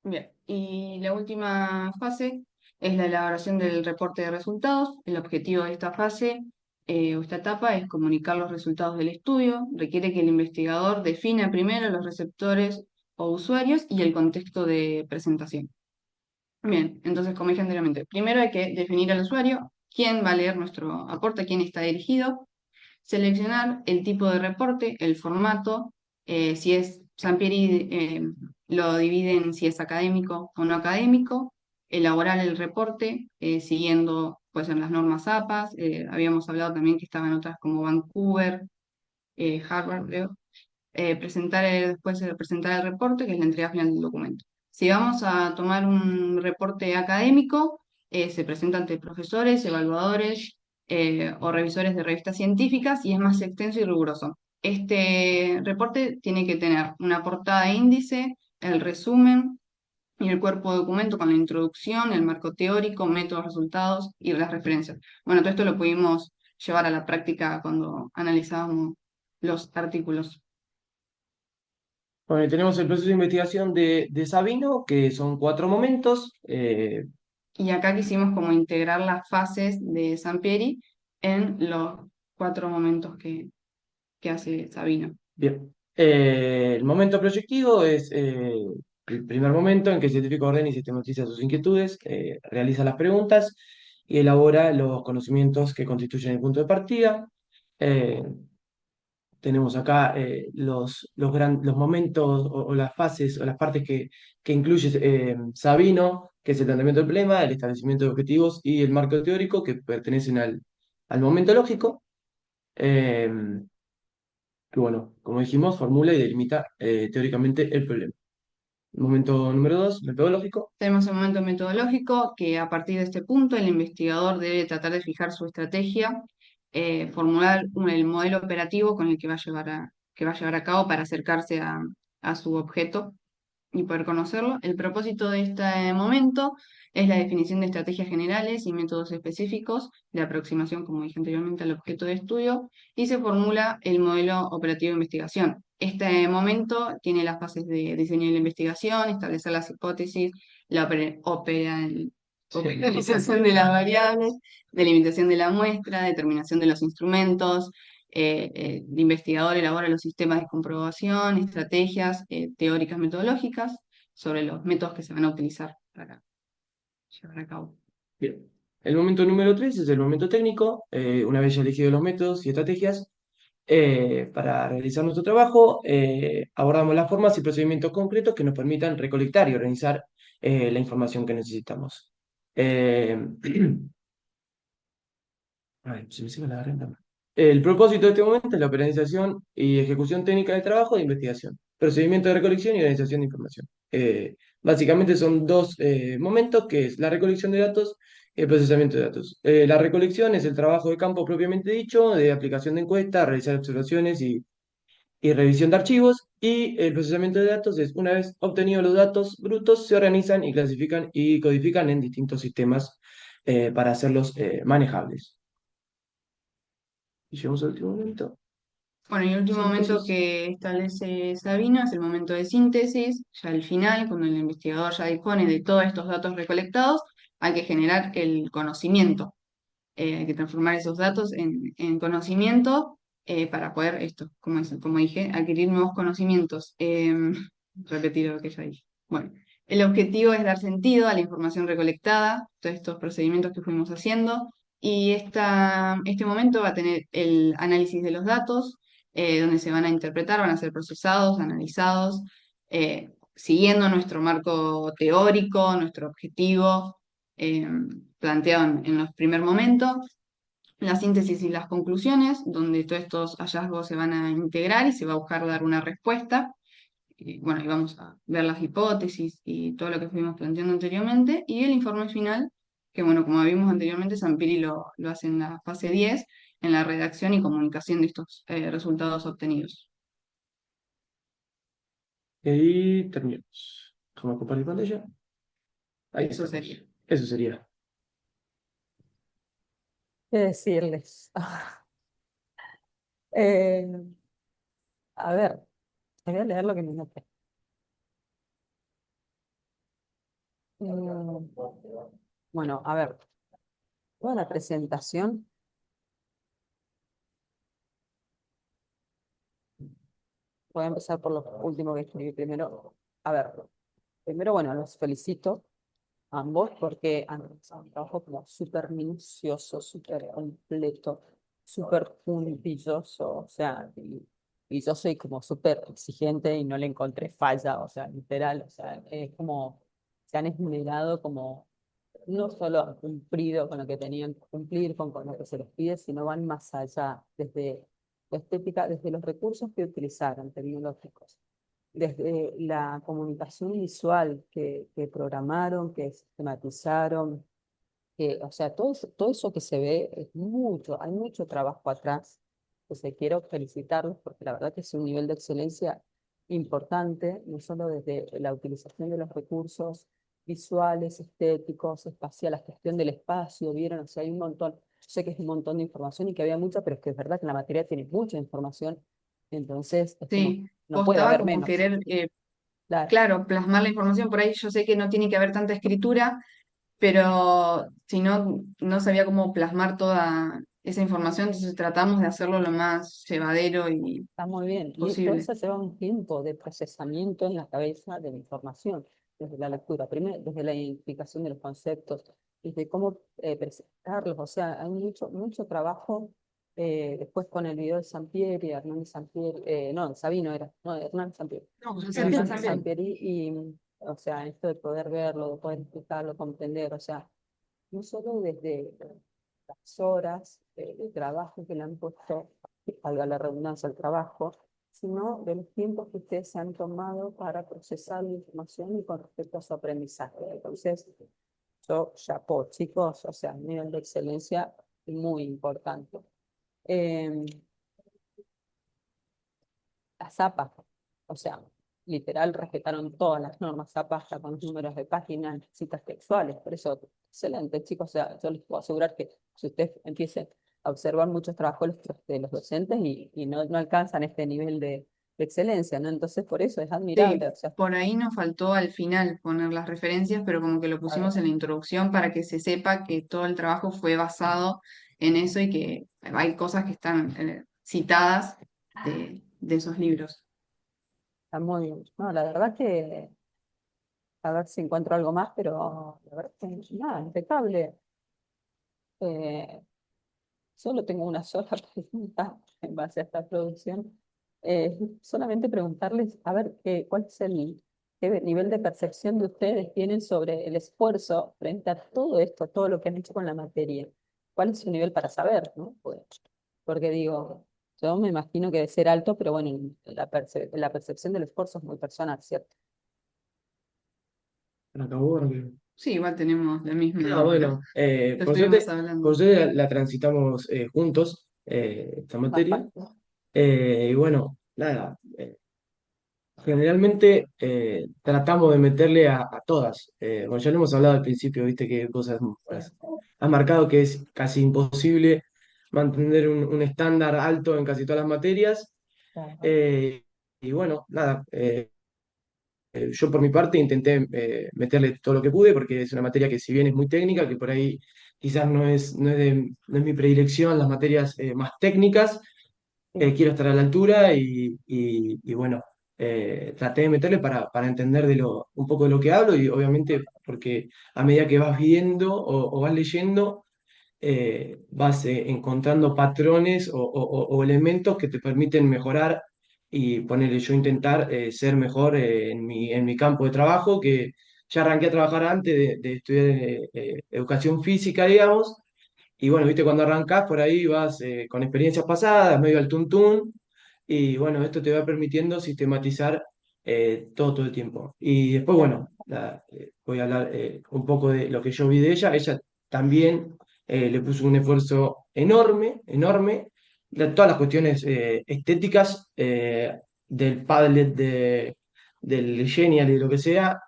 Bien, y la última fase es la elaboración del reporte de resultados. El objetivo de esta fase o esta etapa es comunicar los resultados del estudio. Requiere que el investigador defina primero los receptores o usuarios y el contexto de presentación. Bien, entonces, como dije anteriormente, primero hay que definir al usuario, quién va a leer nuestro aporte, a quién está dirigido, seleccionar el tipo de reporte, el formato, si es Sampieri lo divide en si es académico o no académico, elaborar el reporte siguiendo pues en las normas APAS, habíamos hablado también que estaban otras como Vancouver, Harvard, creo, después de presentar el reporte, que es la entrega final del documento. Si vamos a tomar un reporte académico, se presenta ante profesores, evaluadores o revisores de revistas científicas y es más extenso y riguroso. Este reporte tiene que tener una portada de índice, el resumen y el cuerpo de documento con la introducción, el marco teórico, métodos, resultados y las referencias. Bueno, todo esto lo pudimos llevar a la práctica cuando analizábamos los artículos. Bueno, y tenemos el proceso de investigación de Sabino, que son 4 momentos. Y acá quisimos como integrar las fases de Sampieri en los 4 momentos que hace Sabino. Bien. El momento proyectivo es el primer momento en que el científico ordena y sistematiza sus inquietudes, realiza las preguntas y elabora los conocimientos que constituyen el punto de partida. Eh, Tenemos acá los momentos o las fases o las partes que incluye Sabino, que es el planteamiento del problema, el establecimiento de objetivos y el marco teórico que pertenecen al momento lógico. Eh, que bueno, como dijimos, formula y delimita teóricamente el problema. Momento número 2, metodológico. Tenemos el momento metodológico que a partir de este punto el investigador debe tratar de fijar su estrategia, formular el modelo operativo con el que va a llevar a cabo para acercarse a su objeto y poder conocerlo. El propósito de este momento es la definición de estrategias generales y métodos específicos de aproximación, como dije anteriormente, al objeto de estudio y se formula el modelo operativo de investigación. Este momento tiene las fases de diseño de la investigación, establecer las hipótesis, la operación de las variables, delimitación de la muestra, determinación de los instrumentos, el investigador elabora los sistemas de comprobación, estrategias teóricas metodológicas sobre los métodos que se van a utilizar para llevar a cabo. Bien. El momento número 3 es el momento técnico. Una vez ya elegidos los métodos y estrategias para realizar nuestro trabajo, abordamos las formas y procedimientos concretos que nos permitan recolectar y organizar la información que necesitamos. Eh, Ay, se me sigue la garganta. El propósito de este momento es la organización y ejecución técnica del trabajo de investigación, procedimiento de recolección y organización de información. Básicamente son 2 momentos, que es la recolección de datos y el procesamiento de datos. La recolección es el trabajo de campo propiamente dicho, de aplicación de encuestas, realizar observaciones y revisión de archivos, y el procesamiento de datos es, una vez obtenidos los datos brutos, se organizan y clasifican y codifican en distintos sistemas para hacerlos manejables. Y llegamos al último momento. Bueno, y el último momento Síntesis. que establece Sabino es el momento de síntesis, ya al final, cuando el investigador ya dispone de todos estos datos recolectados, hay que generar el conocimiento, hay que transformar esos datos en conocimiento para poder esto, como dije, adquirir nuevos conocimientos. Repetir lo que ya dije. Bueno, el objetivo es dar sentido a la información recolectada, todos estos procedimientos que fuimos haciendo, y este momento va a tener el análisis de los datos, donde se van a interpretar, van a ser procesados, analizados, siguiendo nuestro marco teórico, nuestro objetivo planteado en los primeros momentos, la síntesis y las conclusiones, donde todos estos hallazgos se van a integrar y se va a buscar dar una respuesta. Y, bueno, y vamos a ver las hipótesis y todo lo que fuimos planteando anteriormente, y el informe final, que bueno, como vimos anteriormente, Sampiri lo hace en la fase 10, en la redacción y comunicación de estos resultados obtenidos. Y terminamos. Vamos a compartir pantalla. Ahí Eso estamos. sería. Eso sería. ¿Qué decirles? Eh, a ver, voy a leer lo que me noté. Mm, Bueno, a ver, toda la presentación, voy a empezar por lo último que escribí primero. A ver, primero, bueno, los felicito a ambos porque han realizado un trabajo como súper minucioso, súper completo, súper puntilloso, o sea, y yo soy como súper exigente y no le encontré falla, o sea, literal, o sea, es como, se han esmerado como, no solo han cumplido con lo que tenían que cumplir, con lo que se les pide, sino van más allá, desde la estética, desde los recursos que utilizaron, tecnológicos desde la comunicación visual que programaron, que sistematizaron, que, o sea, todo eso que se ve es mucho, hay mucho trabajo atrás. Entonces quiero felicitarlos porque la verdad que es un nivel de excelencia importante, no solo desde la utilización de los recursos visuales, estéticos, espaciales, la gestión del espacio, vieron, o sea, hay un montón, yo sé que es un montón de información y que había mucha, pero es que es verdad que la materia tiene mucha información, entonces es como, Sí, no puede costaba haber como menos. querer, Claro, claro, plasmar la información por ahí. Yo sé que no tiene que haber tanta escritura, pero si no, no sabía cómo plasmar toda esa información, entonces tratamos de hacerlo lo más llevadero y está muy bien. Y todo posible. eso lleva un tiempo de procesamiento en la cabeza de la información, desde la lectura, primero desde la identificación de los conceptos, desde cómo presentarlos. O sea, hay mucho trabajo después con el video de Sampieri, Hernán Sampieri, no, Sabino era, no, Hernán Sampieri. No, José Hernán también. Sampieri y, o sea, esto de poder verlo, de poder explicarlo, comprender, o sea, no solo desde las horas de trabajo que le han puesto, valga la redundancia, al trabajo, sino de los tiempos que ustedes se han tomado para procesar la información y con respecto a su aprendizaje. Entonces, yo, chapó, chicos, o sea, un nivel de excelencia muy importante. Eh, las APA, o sea, literal respetaron todas las normas APA hasta con los números de páginas, citas textuales, por eso, excelente, chicos, o sea, yo les puedo asegurar que si ustedes empiecen a observar muchos trabajos de los docentes y no alcanzan este nivel de excelencia, ¿no? Entonces, por eso es Sí, admirable, o sea, por ahí nos faltó al final poner las referencias, pero como que lo a ver, pusimos en la introducción para que se sepa que todo el trabajo fue basado en eso y que hay cosas que están citadas de esos libros. está muy bien. No, la verdad que, a ver si encuentro algo más, pero la verdad que nada, impecable. Eh, Solo tengo una sola pregunta en base a esta producción. Solamente preguntarles, a ver, ¿cuál es qué nivel de percepción de ustedes tienen sobre el esfuerzo frente a todo esto, todo lo que han hecho con la materia? ¿Cuál es su nivel para saber, no? Porque digo, yo me imagino que debe ser alto, pero bueno, la percepción del esfuerzo es muy personal, ¿cierto? Acabó, ahora Sí, igual tenemos la Ah, misma, bueno, lo estuvimos hablando. por suerte la transitamos juntos, esta Más materia. fácil. Y bueno, nada, generalmente tratamos de meterle a todas. Bueno, ya lo hemos hablado al principio, viste que cosas has marcado que es casi imposible mantener un estándar alto en casi todas las materias. Claro. Eh, y bueno, nada, yo por mi parte intenté meterle todo lo que pude porque es una materia que si bien es muy técnica, que por ahí quizás no es mi predilección las materias más técnicas, Sí. quiero estar a la altura y bueno, traté de meterle para entender un poco de lo que hablo y obviamente porque a medida que vas viendo o vas leyendo, vas encontrando patrones o elementos que te permiten mejorar y ponerle yo intentar ser mejor en mi campo de trabajo, que ya arranqué a trabajar antes de estudiar educación física, digamos, y bueno, viste, cuando arrancás por ahí vas con experiencias pasadas, medio al tuntún, y bueno, esto te va permitiendo sistematizar todo el tiempo. Y después, Claro. bueno, voy a hablar un poco de lo que yo vi de ella. Ella también le puso un esfuerzo enorme, enorme. Todas las cuestiones estéticas del Padlet, del Genial y de lo que sea,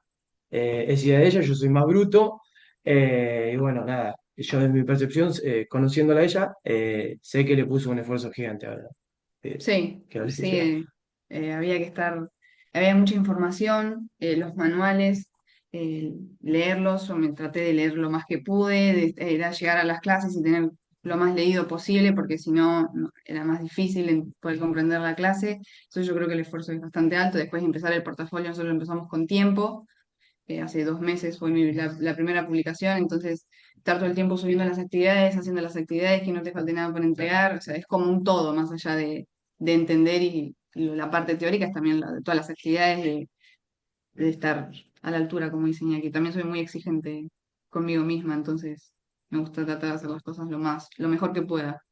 es idea de ella, yo soy más bruto. Y bueno, nada, yo de mi percepción, conociéndola a ella, sé que le puso un esfuerzo gigante, ¿verdad? Sí, Que a ver si sea. sí, había que estar, había mucha información, los manuales, leerlos, yo me traté de leer lo más que pude, era llegar a las clases y tener lo más leído posible, porque si no, era más difícil poder comprender la clase. Entonces yo creo que el esfuerzo es bastante alto. Después de empezar el portafolio, nosotros lo empezamos con tiempo. Hace 2 meses fue la primera publicación, entonces estar todo el tiempo subiendo las actividades, haciendo las actividades, que no te falte nada por entregar, o sea, es como un todo, más allá de entender y la parte teórica es también la de todas las actividades, de estar a la altura, como diseñé aquí. También soy muy exigente conmigo misma, entonces me gusta tratar de hacer las cosas lo mejor que pueda.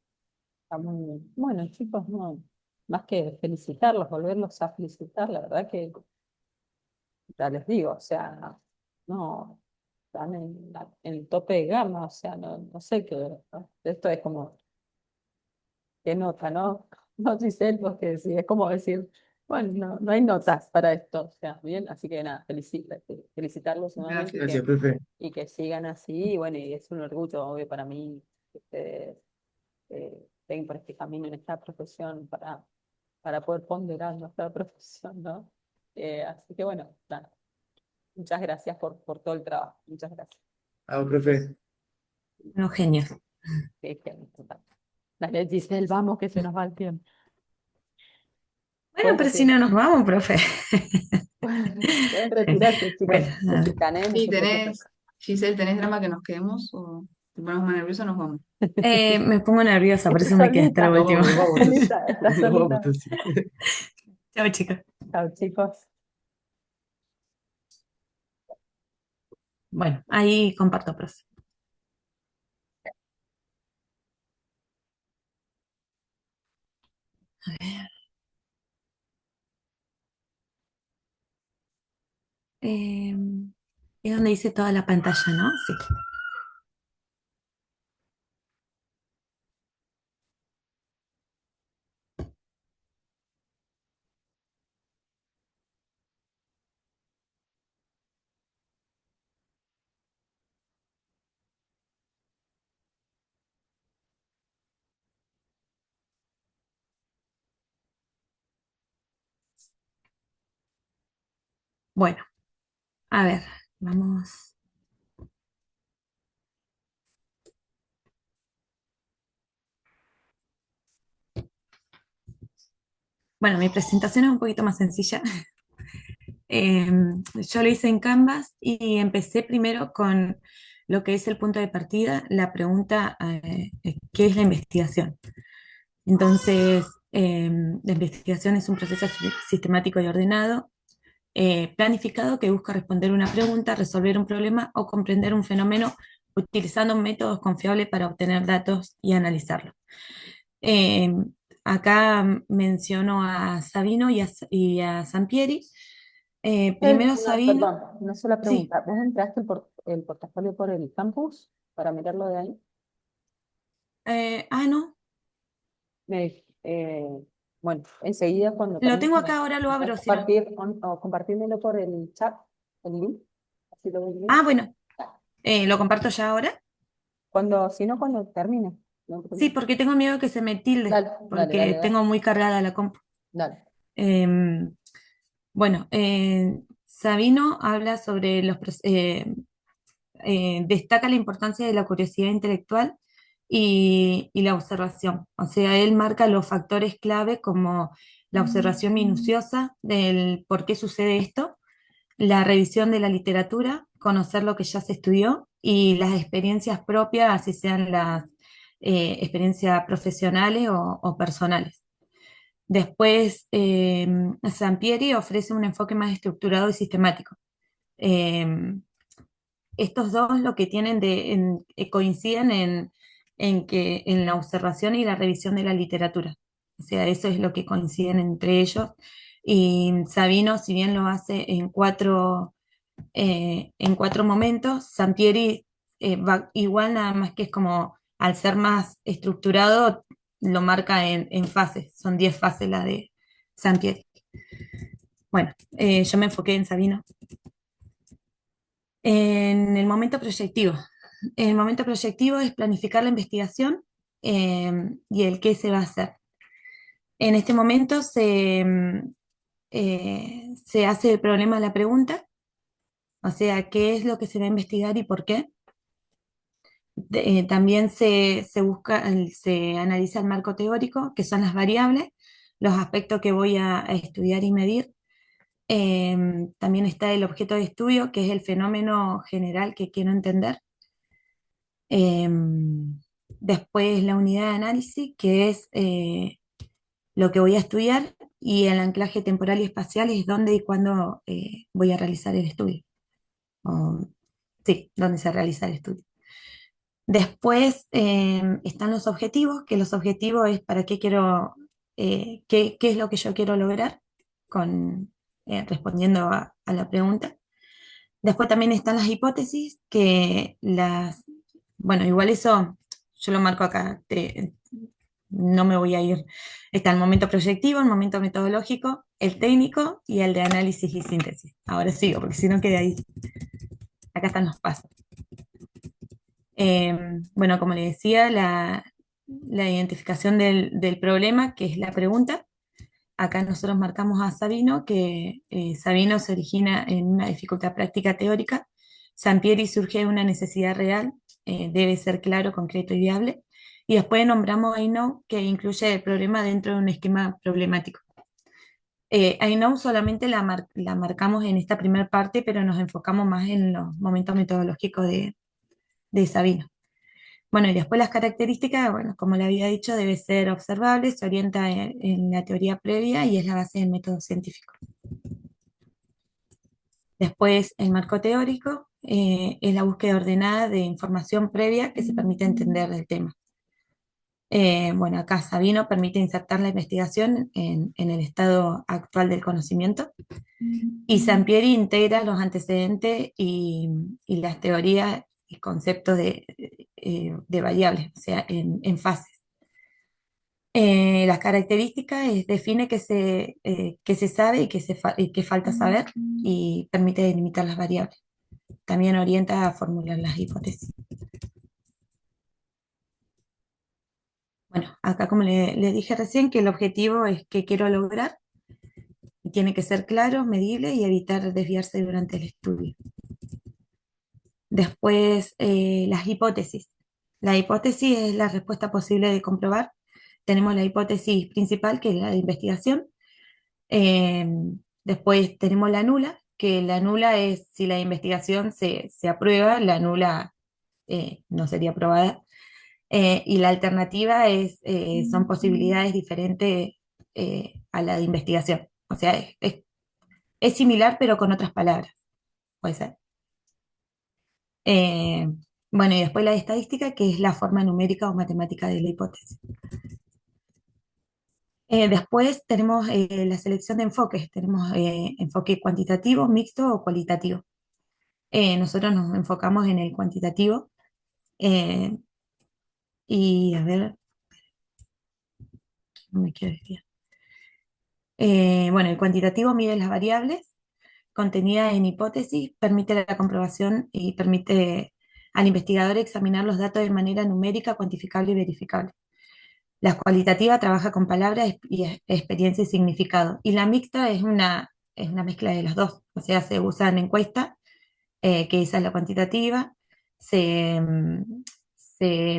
Está muy bien. Bueno, chicos, no, más que felicitarlos, volverlos a felicitar, la verdad que ya les digo, o sea, no, están en el tope de gama, o sea, no sé qué, ¿no? Esto es como, qué nota, ¿no? No, Giselle, porque sí, es como decir, bueno, no hay notas para esto, o sea, bien, así que nada, felicitarlos nuevamente Gracias. Gracias, profe. y que sigan así, y bueno, y es un orgullo, obvio, para mí, que ustedes estén por este camino en esta profesión para poder ponderar nuestra profesión, ¿no? Así que bueno, nada, muchas gracias por todo el trabajo, muchas gracias. Ah, profe. Unos genios. Dale, Giselle, vamos que se nos va el tiempo. Bueno, pero si no nos vamos, profe. Pueden retirarse, chicos. Bueno, Se chicanean, no Sí, se preocupen. Giselle, ¿tenés drama que nos quedemos o te ponemos más nerviosa o nos vamos? me pongo nerviosa, por Estás eso me quedé hasta solita. lo Nos último. vamos, nos vamos entonces. Solita, estás Nos vamos solita. entonces. Chao, chicos. Chao, chicos. Bueno, ahí comparto, profe. A ver. Es donde dice toda la pantalla, ¿no? Sí. Bueno, a ver, vamos. Bueno, mi presentación es un poquito más sencilla. Yo lo hice en Canvas y empecé primero con lo que es el punto de partida, la pregunta, ¿qué es la investigación? Entonces, la investigación es un proceso sistemático y ordenado, planificado que busca responder una pregunta, resolver un problema o comprender un fenómeno utilizando métodos confiables para obtener datos y analizarlos. Eh, Acá menciono a Sabino y a Sampieri. Primero Sabino, Perdón, una sola sí. pregunta. ¿Vos entraste el portafolio por el campus para mirarlo de ahí? No, Bueno, enseguida cuando lo termine, tengo acá, ahora lo abro. Si no. o compartírmelo por el chat, el link, así lo ven bien. Bueno, lo comparto ya ahora. Si no, cuando termine. No, Sí, porque tengo miedo que se me tilde, dale, dale, porque dale, dale, tengo muy cargada la compu. dale. Em, bueno, Sabino habla sobre destaca la importancia de la curiosidad intelectual y la observación. O sea, él marca los factores clave como la observación minuciosa del por qué sucede esto, la revisión de la literatura, conocer lo que ya se estudió y las experiencias propias, así sean las experiencias profesionales o personales. Después, Sampieri ofrece un enfoque más estructurado y sistemático. Estos dos lo que tienen coinciden en que en la observación y la revisión de la literatura. O sea, eso es lo que coinciden entre ellos. Y Sabino, si bien lo hace en cuatro momentos, Sampieri va igual, nada más que es como al ser más estructurado, lo marca en fases. Son 10 fases la de Sampieri. Bueno, yo me enfoqué en Sabino. En el momento proyectivo. El momento proyectivo es planificar la investigación y el qué se va a hacer. En este momento se hace el problema de la pregunta o sea, qué es lo que se va a investigar y por qué. También se busca, se analiza el marco teórico, que son las variables, los aspectos que voy a estudiar y medir. También está el objeto de estudio, que es el fenómeno general que quiero entender. Después la unidad de análisis, que es lo que voy a estudiar, y el anclaje temporal y espacial es dónde y cuándo voy a realizar el estudio. O, sí, dónde se realiza el estudio. Después están los objetivos, que los objetivos es para qué quiero, qué es lo que yo quiero lograr con, respondiendo a la pregunta. Después también están las hipótesis, que las, bueno, igual eso yo lo marco acá, no me voy a ir. Está el momento proyectivo, el momento metodológico, el técnico y el de análisis y síntesis. Ahora sigo, porque si no queda ahí. Acá están los pasos. Bueno, como le decía, la identificación del problema, que es la pregunta. Acá nosotros marcamos a Sabino, que Sabino se origina en una dificultad práctica teórica. Sampieri surge de una necesidad real, debe ser claro, concreto y viable. Y después nombramos a I-Know, que incluye el problema dentro de un esquema problemático. I-Know solamente la marcamos en esta primera parte, pero nos enfocamos más en los momentos metodológicos de Sabino. Bueno, y después las características, bueno, como le había dicho, debe ser observable, se orienta en la teoría previa y es la base del método científico. Después, el marco teórico es la búsqueda ordenada de información previa que se permite entender del tema. Bueno, acá Sabino permite insertar la investigación en el estado actual del conocimiento y Sampieri integra los antecedentes y las teorías y conceptos de variables, o sea, en fases. Las características define que se sabe y que falta saber y permite delimitar las variables. También orienta a formular las hipótesis. Bueno, acá como le dije recién, que el objetivo es que quiero lograr y tiene que ser claro, medible y evitar desviarse durante el estudio. Después, las hipótesis. La hipótesis es la respuesta posible de comprobar. Tenemos la hipótesis principal, que es la de investigación. Eh, Después tenemos la nula, que la nula es si la investigación se aprueba, la nula no sería aprobada. Y la alternativa son posibilidades diferentes a la de investigación. O sea, es similar, pero con otras palabras. Puede ser. Eh, bueno, y después la estadística, que es la forma numérica o matemática de la hipótesis. Después tenemos la selección de enfoques. Tenemos enfoque cuantitativo, mixto o cualitativo. Nosotros nos enfocamos en el cuantitativo. Y a ver, no me quiero desviar. Bueno, el cuantitativo mide las variables contenidas en hipótesis, permite la comprobación y permite al investigador examinar los datos de manera numérica, cuantificable y verificable. La cualitativa trabaja con palabras y experiencia y significado. Y la mixta es una mezcla de las dos. O sea, se usan encuestas, que esa es la cuantitativa, se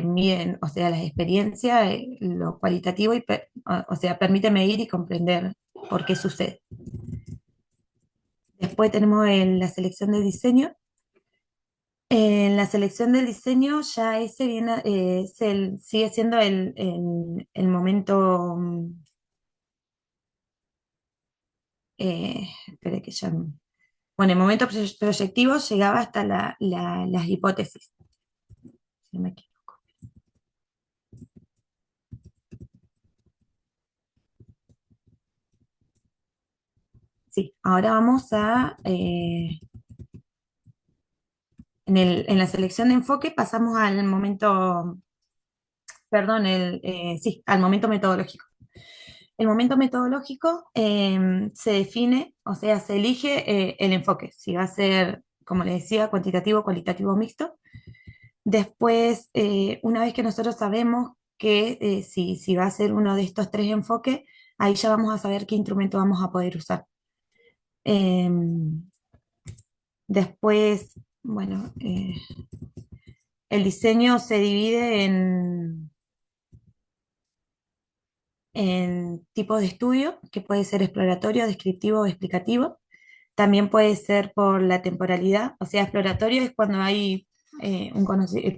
miden, o sea, las experiencias, lo cualitativo, o sea, permite medir y comprender por qué sucede. Después tenemos la selección de diseño. En la selección del diseño ya ese viene, sigue siendo el momento, espere que ya, bueno, el momento proyectivo llegaba hasta las hipótesis. Si no me equivoco. Sí, ahora vamos a, en la selección de enfoque pasamos al momento, perdón, sí, al momento metodológico. El momento metodológico se define, o sea, se elige el enfoque, si va a ser, como les decía, cuantitativo, cualitativo, mixto. Después, una vez que nosotros sabemos que si va a ser uno de estos tres enfoques, ahí ya vamos a saber qué instrumento vamos a poder usar. Después, bueno, el diseño se divide en tipos de estudio, que puede ser exploratorio, descriptivo o explicativo. También puede ser por la temporalidad, o sea, exploratorio es cuando hay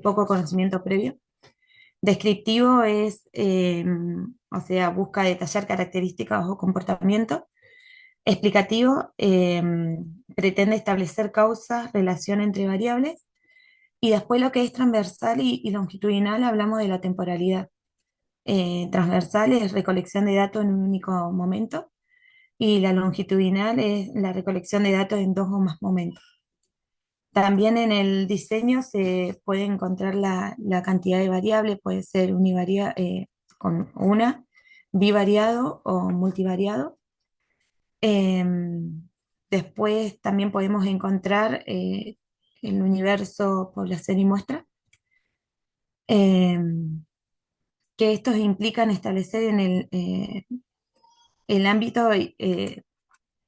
poco conocimiento previo. Descriptivo es, o sea, busca detallar características o comportamiento. Explicativo pretende establecer causas, relación entre variables. Y después lo que es transversal y longitudinal, hablamos de la temporalidad. Transversal es recolección de datos en un único momento y la longitudinal es la recolección de datos en dos o más momentos. También en el diseño se puede encontrar la cantidad de variables, puede ser con una, bivariado o multivariado. Em, Después también podemos encontrar el universo, población y muestra, em, que estos implican establecer en el ámbito,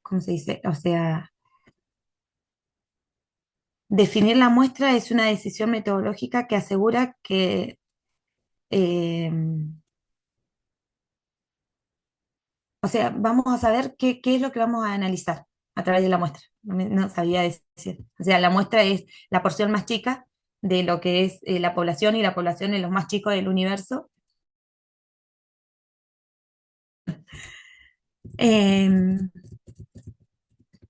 ¿cómo se dice? O sea, definir la muestra es una decisión metodológica que asegura que, o sea, vamos a saber qué es lo que vamos a analizar a través de la muestra. No sabía decir. O sea, la muestra es la porción más chica de lo que es la población y la población es lo más chico del universo. Em,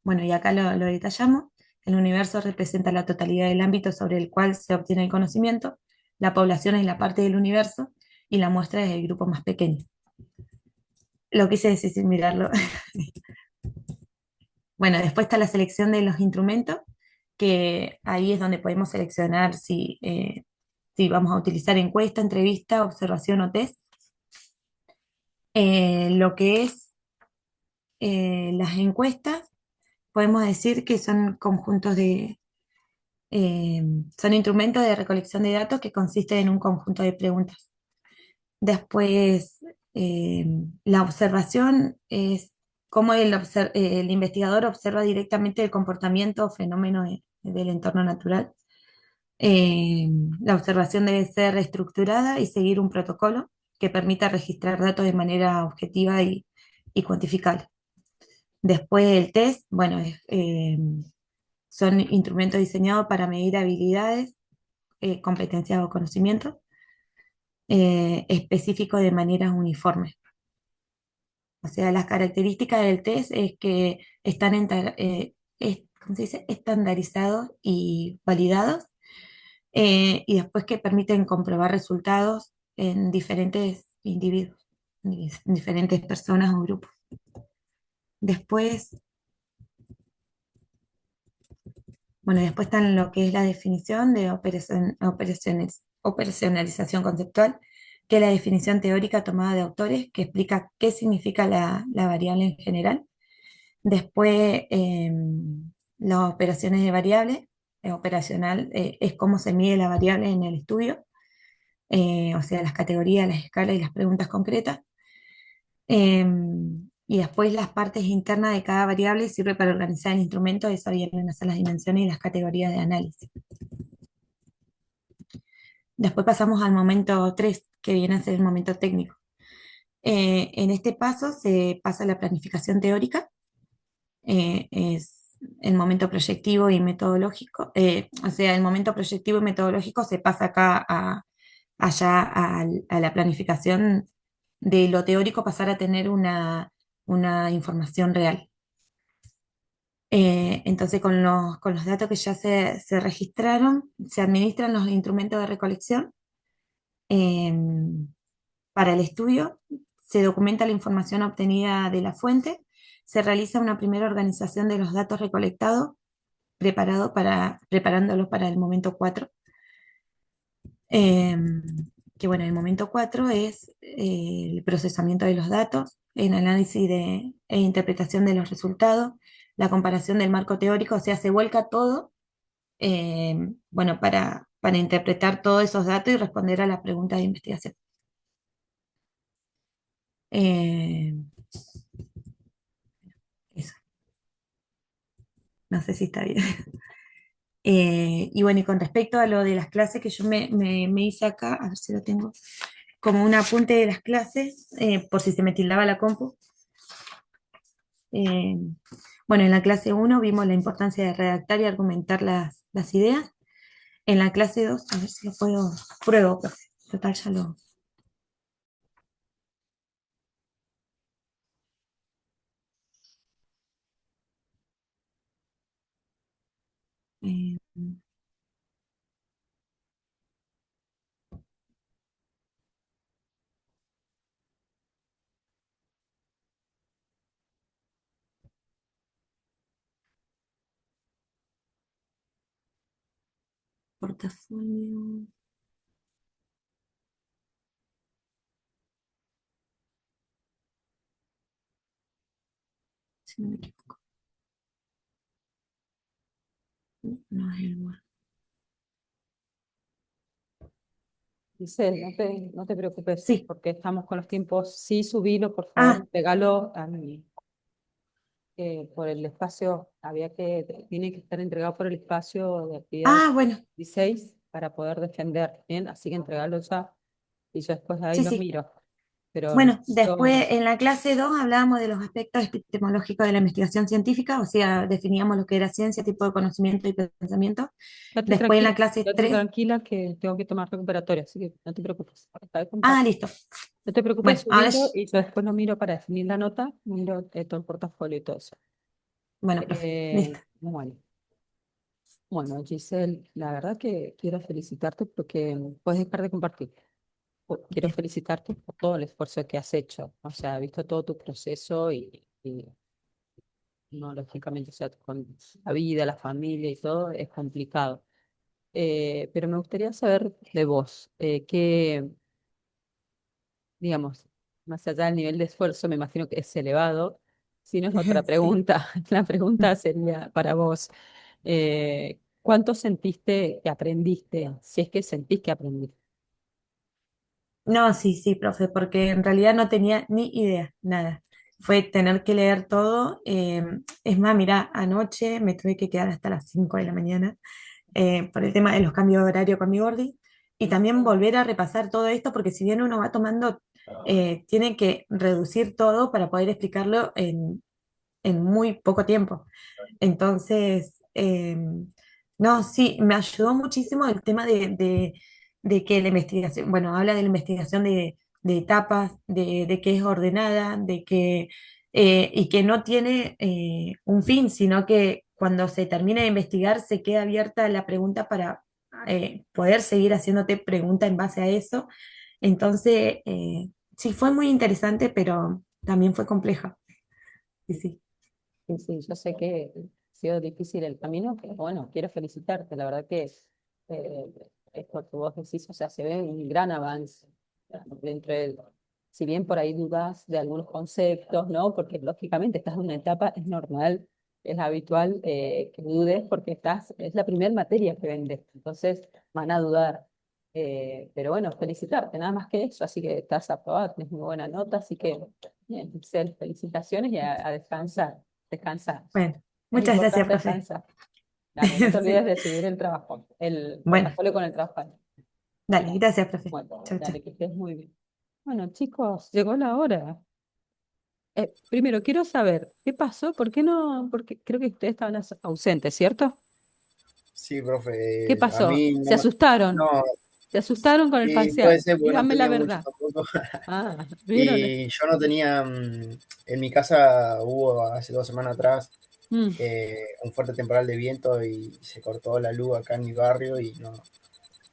bueno, y acá lo detallamos. El universo representa la totalidad del ámbito sobre el cual se obtiene el conocimiento. La población es la parte del universo y la muestra es el grupo más pequeño. Lo quise decir sin mirarlo. Bueno, después está la selección de los instrumentos, que ahí es donde podemos seleccionar si vamos a utilizar encuesta, entrevista, observación o test. Lo que es las encuestas, podemos decir que son conjuntos eh, son instrumentos de recolección de datos que consisten en un conjunto de preguntas. Después, eh, la observación es cómo el investigador observa directamente el comportamiento o fenómeno del entorno natural. La observación debe ser estructurada y seguir un protocolo que permita registrar datos de manera objetiva y cuantificable. Después el test, bueno, son instrumentos diseñados para medir habilidades, competencias o conocimientos específicos de manera uniforme. O sea, las características del test es que están ¿cómo se dice? Estandarizados y validados, y después que permiten comprobar resultados en diferentes individuos, en diferentes personas o grupos. Después, bueno, después está lo que es la definición de operacionalización conceptual, que es la definición teórica tomada de autores que explica qué significa la variable en general. Después, las operaciones de variable, operacional, es cómo se mide la variable en el estudio, o sea, las categorías, las escalas y las preguntas concretas. Y después las partes internas de cada variable sirve para organizar el instrumento, eso vienen a ser las dimensiones y las categorías de análisis. Después pasamos al momento 3, que viene a ser el momento técnico. En este paso se pasa a la planificación teórica, es el momento proyectivo y metodológico, o sea, el momento proyectivo y metodológico se pasa acá allá a la planificación de lo teórico, pasar a tener una información real. Entonces, con los datos que ya se registraron, se administran los instrumentos de recolección. Para el estudio, se documenta la información obtenida de la fuente, se realiza una primera organización de los datos recolectados, preparándolos para el momento 4. Que bueno, el momento 4 es el procesamiento de los datos, el análisis e interpretación de los resultados, la comparación del marco teórico, o sea, se vuelca todo, bueno, para interpretar todos esos datos y responder a las preguntas de investigación. Eh, Eso, no sé si está bien. Y bueno, y con respecto a lo de las clases que yo me hice acá, a ver si lo tengo, como un apunte de las clases, por si se me tildaba la compu. Eh, bueno, en la clase 1 vimos la importancia de redactar y argumentar las ideas. En la clase 2 a ver si lo puedo, pruebo, profe. Total, ya lo... eh, portafolio. Si no me equivoco. No es el Word. Giselle, no te preocupes, Sí. porque estamos con los tiempos. Sí, subilo, por Ah, favor, pegalo a mí. Por el espacio, tiene que estar entregado por el espacio de actividad bueno, 16 para poder defender, ¿bien? Así que entregalo ya y yo después de ahí sí, lo sí. miro. Pero Bueno, necesito, después en la clase 2 hablábamos de los aspectos epistemológicos de la investigación científica, o sea, definíamos lo que era ciencia, tipo de conocimiento y pensamiento. Después en la clase quédate 3, tranquila que tengo que tomar recuperatoria, así que no te preocupes. Está de compartir. listo. No te preocupes, Bueno, ahora, subilo y yo después lo miro para definir la nota, miro todo el portafolio y todo eso. bueno, profe, listo. Bueno. Bueno, Giselle, la verdad que quiero felicitarte porque puedes dejar de compartir. Quiero Bien. felicitarte por todo el esfuerzo que has hecho. O sea, he visto todo tu proceso y no, lógicamente, o sea, con la vida, la familia y todo es complicado. Pero me gustaría saber de vos, digamos, más allá del nivel de esfuerzo, me imagino que es elevado. Si no es otra Sí. pregunta, la pregunta sería para vos. ¿Cuánto sentiste que aprendiste? Si es que sentís que aprendiste. No, sí, sí, profe, porque en realidad no tenía ni idea, nada. Fue tener que leer todo. Es más, mira, anoche me tuve que quedar hasta las 5 de la mañana por el tema de los cambios de horario con mi gordi y también volver a repasar todo esto, porque si bien uno va tomando, tiene que reducir todo para poder explicarlo en muy poco tiempo. Entonces, no, sí, me ayudó muchísimo el tema de que la investigación, bueno, habla de la investigación de etapas, de que es ordenada, y que no tiene un fin, sino que cuando se termina de investigar se queda abierta la pregunta para poder seguir haciéndote preguntas en base a eso. Entonces, sí, fue muy interesante, pero también fue compleja. Sí, sí. Sí, sí, yo sé que ha sido difícil el camino, pero bueno, quiero felicitarte. La verdad que eh, esto que vos decís, o sea, se ve un gran avance dentro de, si bien por ahí dudas de algunos conceptos, ¿no? Porque lógicamente estás en una etapa, es normal, es habitual que dudes porque es la primera materia que vendes, entonces van a dudar. Pero bueno, felicitarte, nada más que eso, así que estás aprobado, tienes muy buena nota, así que bien, Giselle, felicitaciones y a descansar. Descansa. Bueno, Es muchas gracias, importante profe. descansar. Dale, no te olvides Sí. de subir el trabajo, el Bueno, portafolio con el trabajo. dale, gracias, profe. Bueno, Chau, chau. dale, que estés muy bien. Bueno, chicos, llegó la hora. Primero, quiero saber, ¿qué pasó? ¿Por qué no? Porque creo que ustedes estaban ausentes, ¿cierto? Sí, ¿Qué profe, a pasó? mí ¿Se asustaron? no, ¿Se asustaron con el sí, puede parcial? ser porque no Díganme la tenía mucho verdad. tampoco. Ah, ¿vieron? Y yo no tenía, en mi casa hubo hace 2 semanas atrás Mm, un fuerte temporal de viento y se cortó la luz acá en mi barrio y no,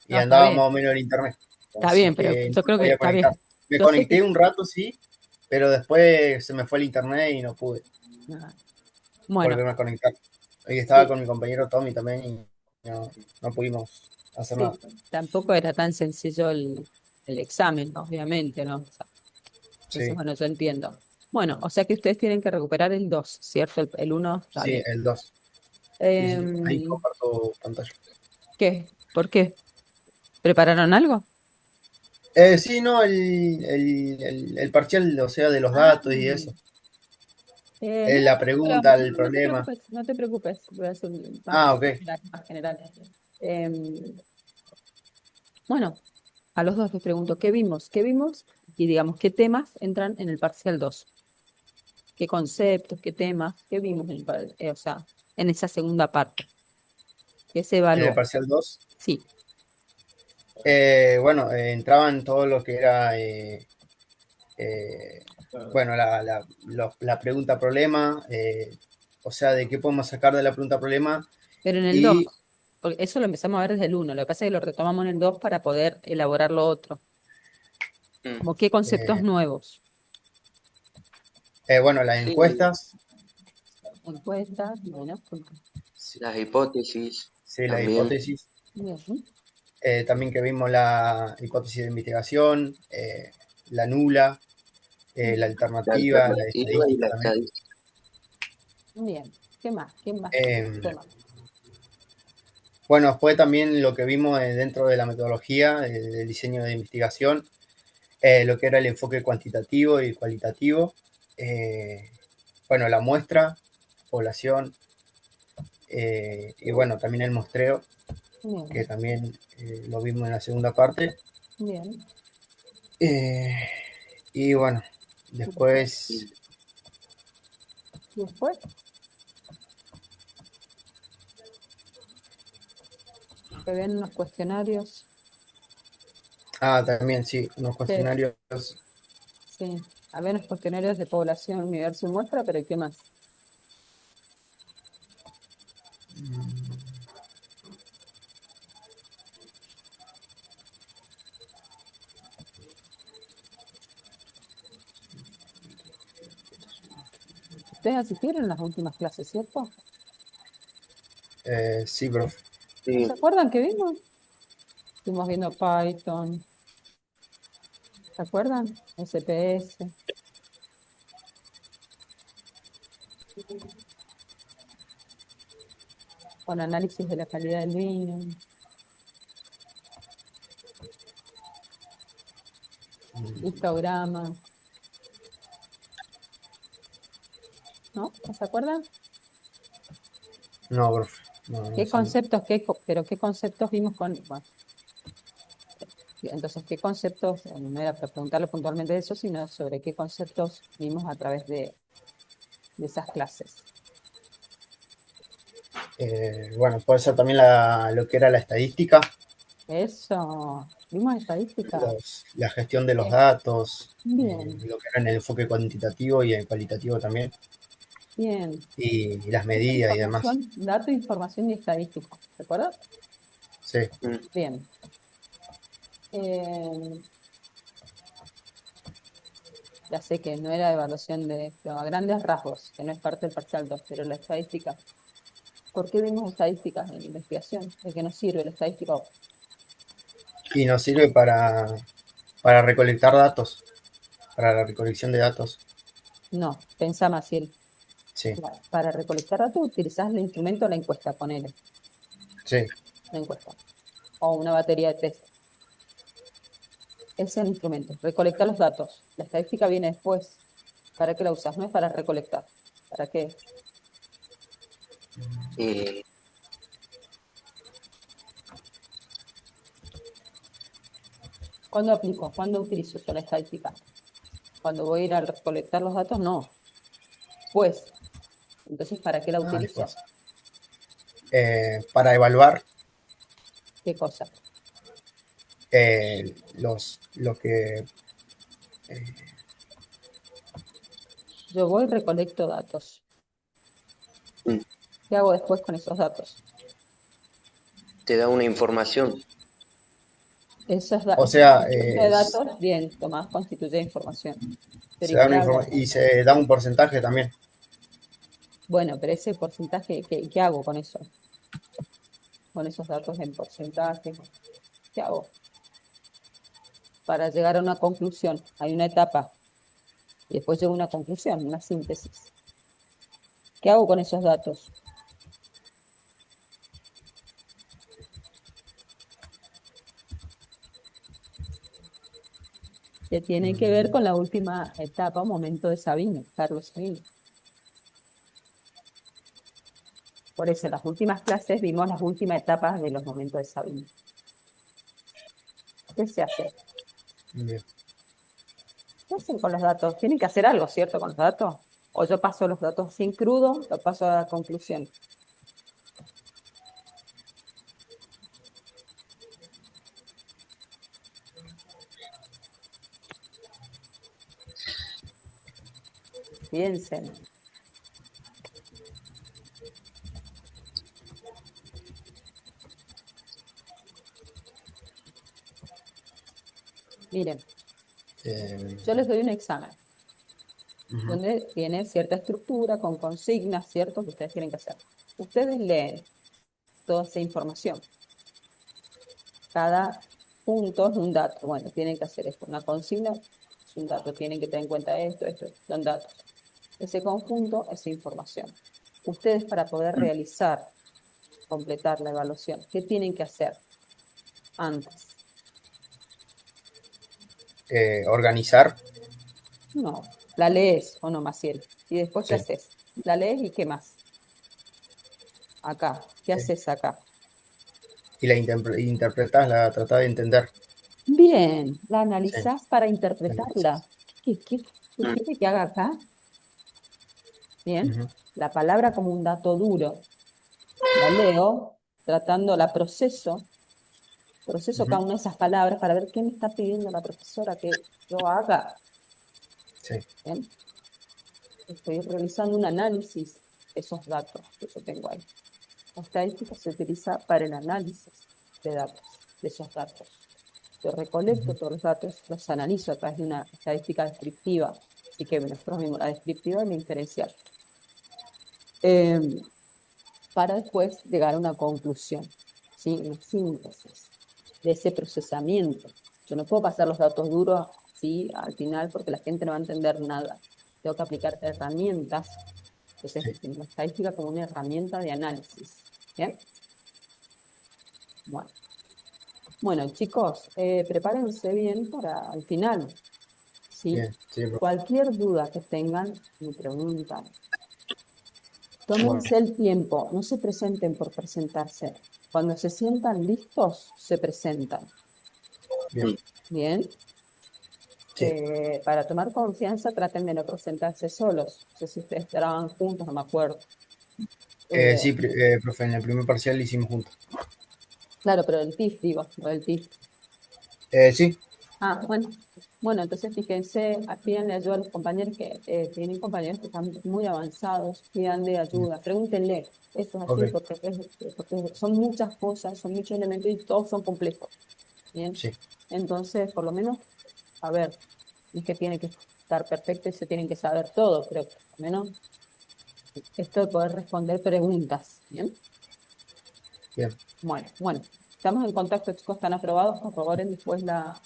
está andaba más bien, o menos el internet. está Así bien, pero que no yo me creo que podía está conectar. bien. Me Yo sé conecté que... un rato, sí, pero después se me fue el internet y no pude Ah, bueno, volverme a conectar. Y estaba sí. con mi compañero Tommy también y no, no pudimos hacer nada. Sí, tampoco era tan sencillo el examen, obviamente, ¿no? O sea, entonces, Sí, bueno, yo entiendo. Bueno, o sea que ustedes tienen que recuperar el 2, ¿cierto? El 1 está sí, bien. el 2. Sí, sí, sí. Ahí Em, comparto pantalla. ¿Qué? ¿Por qué? ¿Prepararon algo? Sí, no, el parcial, o sea, de los Ah, datos y eso. La Pero pregunta, el no te problema. preocupes, no te preocupes, voy a hacer Ah, ok. más general. Bueno, a los dos les pregunto, ¿qué vimos? ¿Qué vimos? Y digamos, ¿qué temas entran en el parcial 2? ¿Qué conceptos, qué temas, qué vimos o sea, en esa segunda parte? ¿Qué se En el evaluó? parcial 2. Sí, Bueno, entraban todo lo que era, bueno, la pregunta problema, o sea, de qué podemos sacar de la pregunta problema pero en el 2, y porque eso lo empezamos a ver desde el 1, lo que pasa es que lo retomamos en el 2 para poder elaborar lo otro, como qué conceptos eh, nuevos, bueno, las Sí, encuestas, encuestas, bueno, sí, las hipótesis sí, la también. hipótesis, bien, también que vimos la hipótesis de investigación, la nula, la La alternativa, la alternativa y estadística la también. estadística. bien, ¿qué más? ¿Qué más? Eh, Temas. bueno, después también lo que vimos dentro de la metodología del diseño de investigación, lo que era el enfoque cuantitativo y cualitativo, eh, bueno, la muestra, población, y bueno, también el muestreo, que Bien, también lo vimos en la segunda parte. bien. Eh, y bueno, después, Y ¿Y después? Que ven los cuestionarios. también sí, unos Sí, cuestionarios. sí. A ver los cuestionarios de población, universo y muestra, pero ¿qué más? Ustedes asistieron a las últimas clases, ¿cierto? Sí, profe. ¿No sí, se acuerdan que vimos? Estuvimos viendo Python, ¿se acuerdan? SPS, con análisis de la calidad del vino, histograma, ¿no? ¿No se acuerdan? No, profe. No, no, ¿Qué conceptos, pero qué conceptos vimos bueno, entonces, ¿qué conceptos? No era para preguntarle puntualmente de eso, sino sobre qué conceptos vimos a través de esas clases. bueno, puede ser también lo que era la estadística, Eso, vimos estadística. la gestión de los datos, Bien, lo que era en el enfoque cuantitativo y el cualitativo también, bien. y las Dato, medidas y demás. información, dato, información y estadística. ¿De acuerdo? Sí. mm, Bien. Eh, ya sé que no era evaluación pero a grandes rasgos, que no es parte del parcial 2, pero la estadística. ¿Por qué vimos estadísticas en investigación? ¿De qué nos sirve la estadística? Y nos sirve para recolectar datos, para la recolección de datos. No, pensá más, Ciel. Sí, Para recolectar datos utilizás el instrumento la encuesta, ponele, sí. la encuesta. O una batería de test. Ese es el instrumento, recolectar los datos. La estadística viene después. ¿Para qué la usas? No es para recolectar. ¿Para qué? eh, ¿Cuándo aplico? ¿Cuándo utilizo yo la estadística? Cuando voy a ir a recolectar los datos, no. Pues, entonces, ¿para qué la utilizo? Después. Para evaluar ¿Qué cosa? lo que... Yo voy y recolecto datos. mm, ¿Qué hago después con esos datos? te da una información. o Ese sea, conjunto de datos, bien, tomás, constituye información. Pero se ¿y da qué una hago? y se da un porcentaje también. Bueno, pero ese porcentaje, ¿qué hago con eso? Con esos datos en porcentaje. ¿Qué hago? Para llegar a una conclusión. Hay una etapa y después llego a una conclusión, una síntesis. ¿Qué hago con esos datos? Que tiene que ver con la última etapa, momento de Sabino, Carlos Sabino. Por eso en las últimas clases vimos las últimas etapas de los momentos de Sabina. ¿Qué se hace? Bien. ¿Qué hacen con los datos? Tienen que hacer algo, ¿cierto? Con los datos. O yo paso los datos sin crudo, lo paso a la conclusión. Piensen. Miren, Eh, yo les doy un examen ujú. donde tiene cierta estructura con consignas, ¿cierto? Que ustedes tienen que hacer. Ustedes leen toda esa información. Cada punto es un dato. Bueno, tienen que hacer esto. Una consigna es un dato. Tienen que tener en cuenta esto, son datos. Ese conjunto es información. Ustedes para poder realizar, completar la evaluación, ¿qué tienen que hacer antes? Organizar. No, la lees o no, Maciel. Y después, ¿qué Sí, haces? La lees y ¿qué más? Acá, ¿qué sí. haces acá? Y la interpretás, la tratás de entender. Bien, la Sí, analizás para analizás. interpretarla. ¿Qué quiere que haga acá? Bien, Ujú, la palabra como un dato duro. La leo, tratando, la proceso ujú. cada una de esas palabras para ver qué me está pidiendo la profesora que yo haga. Sí, Bien, estoy realizando un análisis de esos datos que yo tengo ahí. La estadística se utiliza para el análisis de datos, de esos datos. Yo recolecto ujú. todos los datos, los analizo a través de una estadística descriptiva, así que nosotros vimos la descriptiva y la inferencial, eh, para después llegar a una conclusión, ¿sí? Una síntesis de ese procesamiento. Yo no puedo pasar los datos duros, ¿sí? Al final porque la gente no va a entender nada. Tengo que aplicar herramientas, entonces Sí. la estadística como una herramienta de análisis. ¿Bien? Bueno. Bueno, chicos, prepárense bien para el final, ¿sí? Bien, sí, profe. Cualquier duda que tengan, me preguntan. Bueno, Tómense el tiempo, no se presenten por presentarse. Cuando se sientan listos, se presentan. bien. Bien. Sí. Para tomar confianza, traten de no presentarse solos. No sé si ustedes estaban juntos, no me acuerdo. Sí, Eh, profe, en el primer parcial lo hicimos juntos. claro, pero el TIF, digo, lo del TIF. Sí, Ah, bueno. Bueno, entonces fíjense, pídanle ayuda a los compañeros que tienen compañeros que están muy avanzados, pídanle ayuda, pregúntenle, esto es así, ok, porque son muchas cosas, son muchos elementos y todos son complejos. Bien, sí, entonces, por lo menos, a ver, no es que tiene que estar perfecto y se tienen que saber todo, pero por lo menos esto de poder responder preguntas. Bien, bien. bueno, estamos en contacto, chicos, están aprobados, por favor, después la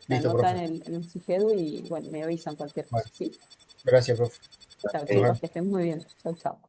Listo, nota profe. en el Sigedu y bueno, me avisan cualquier cosa, Bueno, ¿sí? gracias, profe. Chao, Nos chicos, vemos. que estén muy bien. Chao, chao.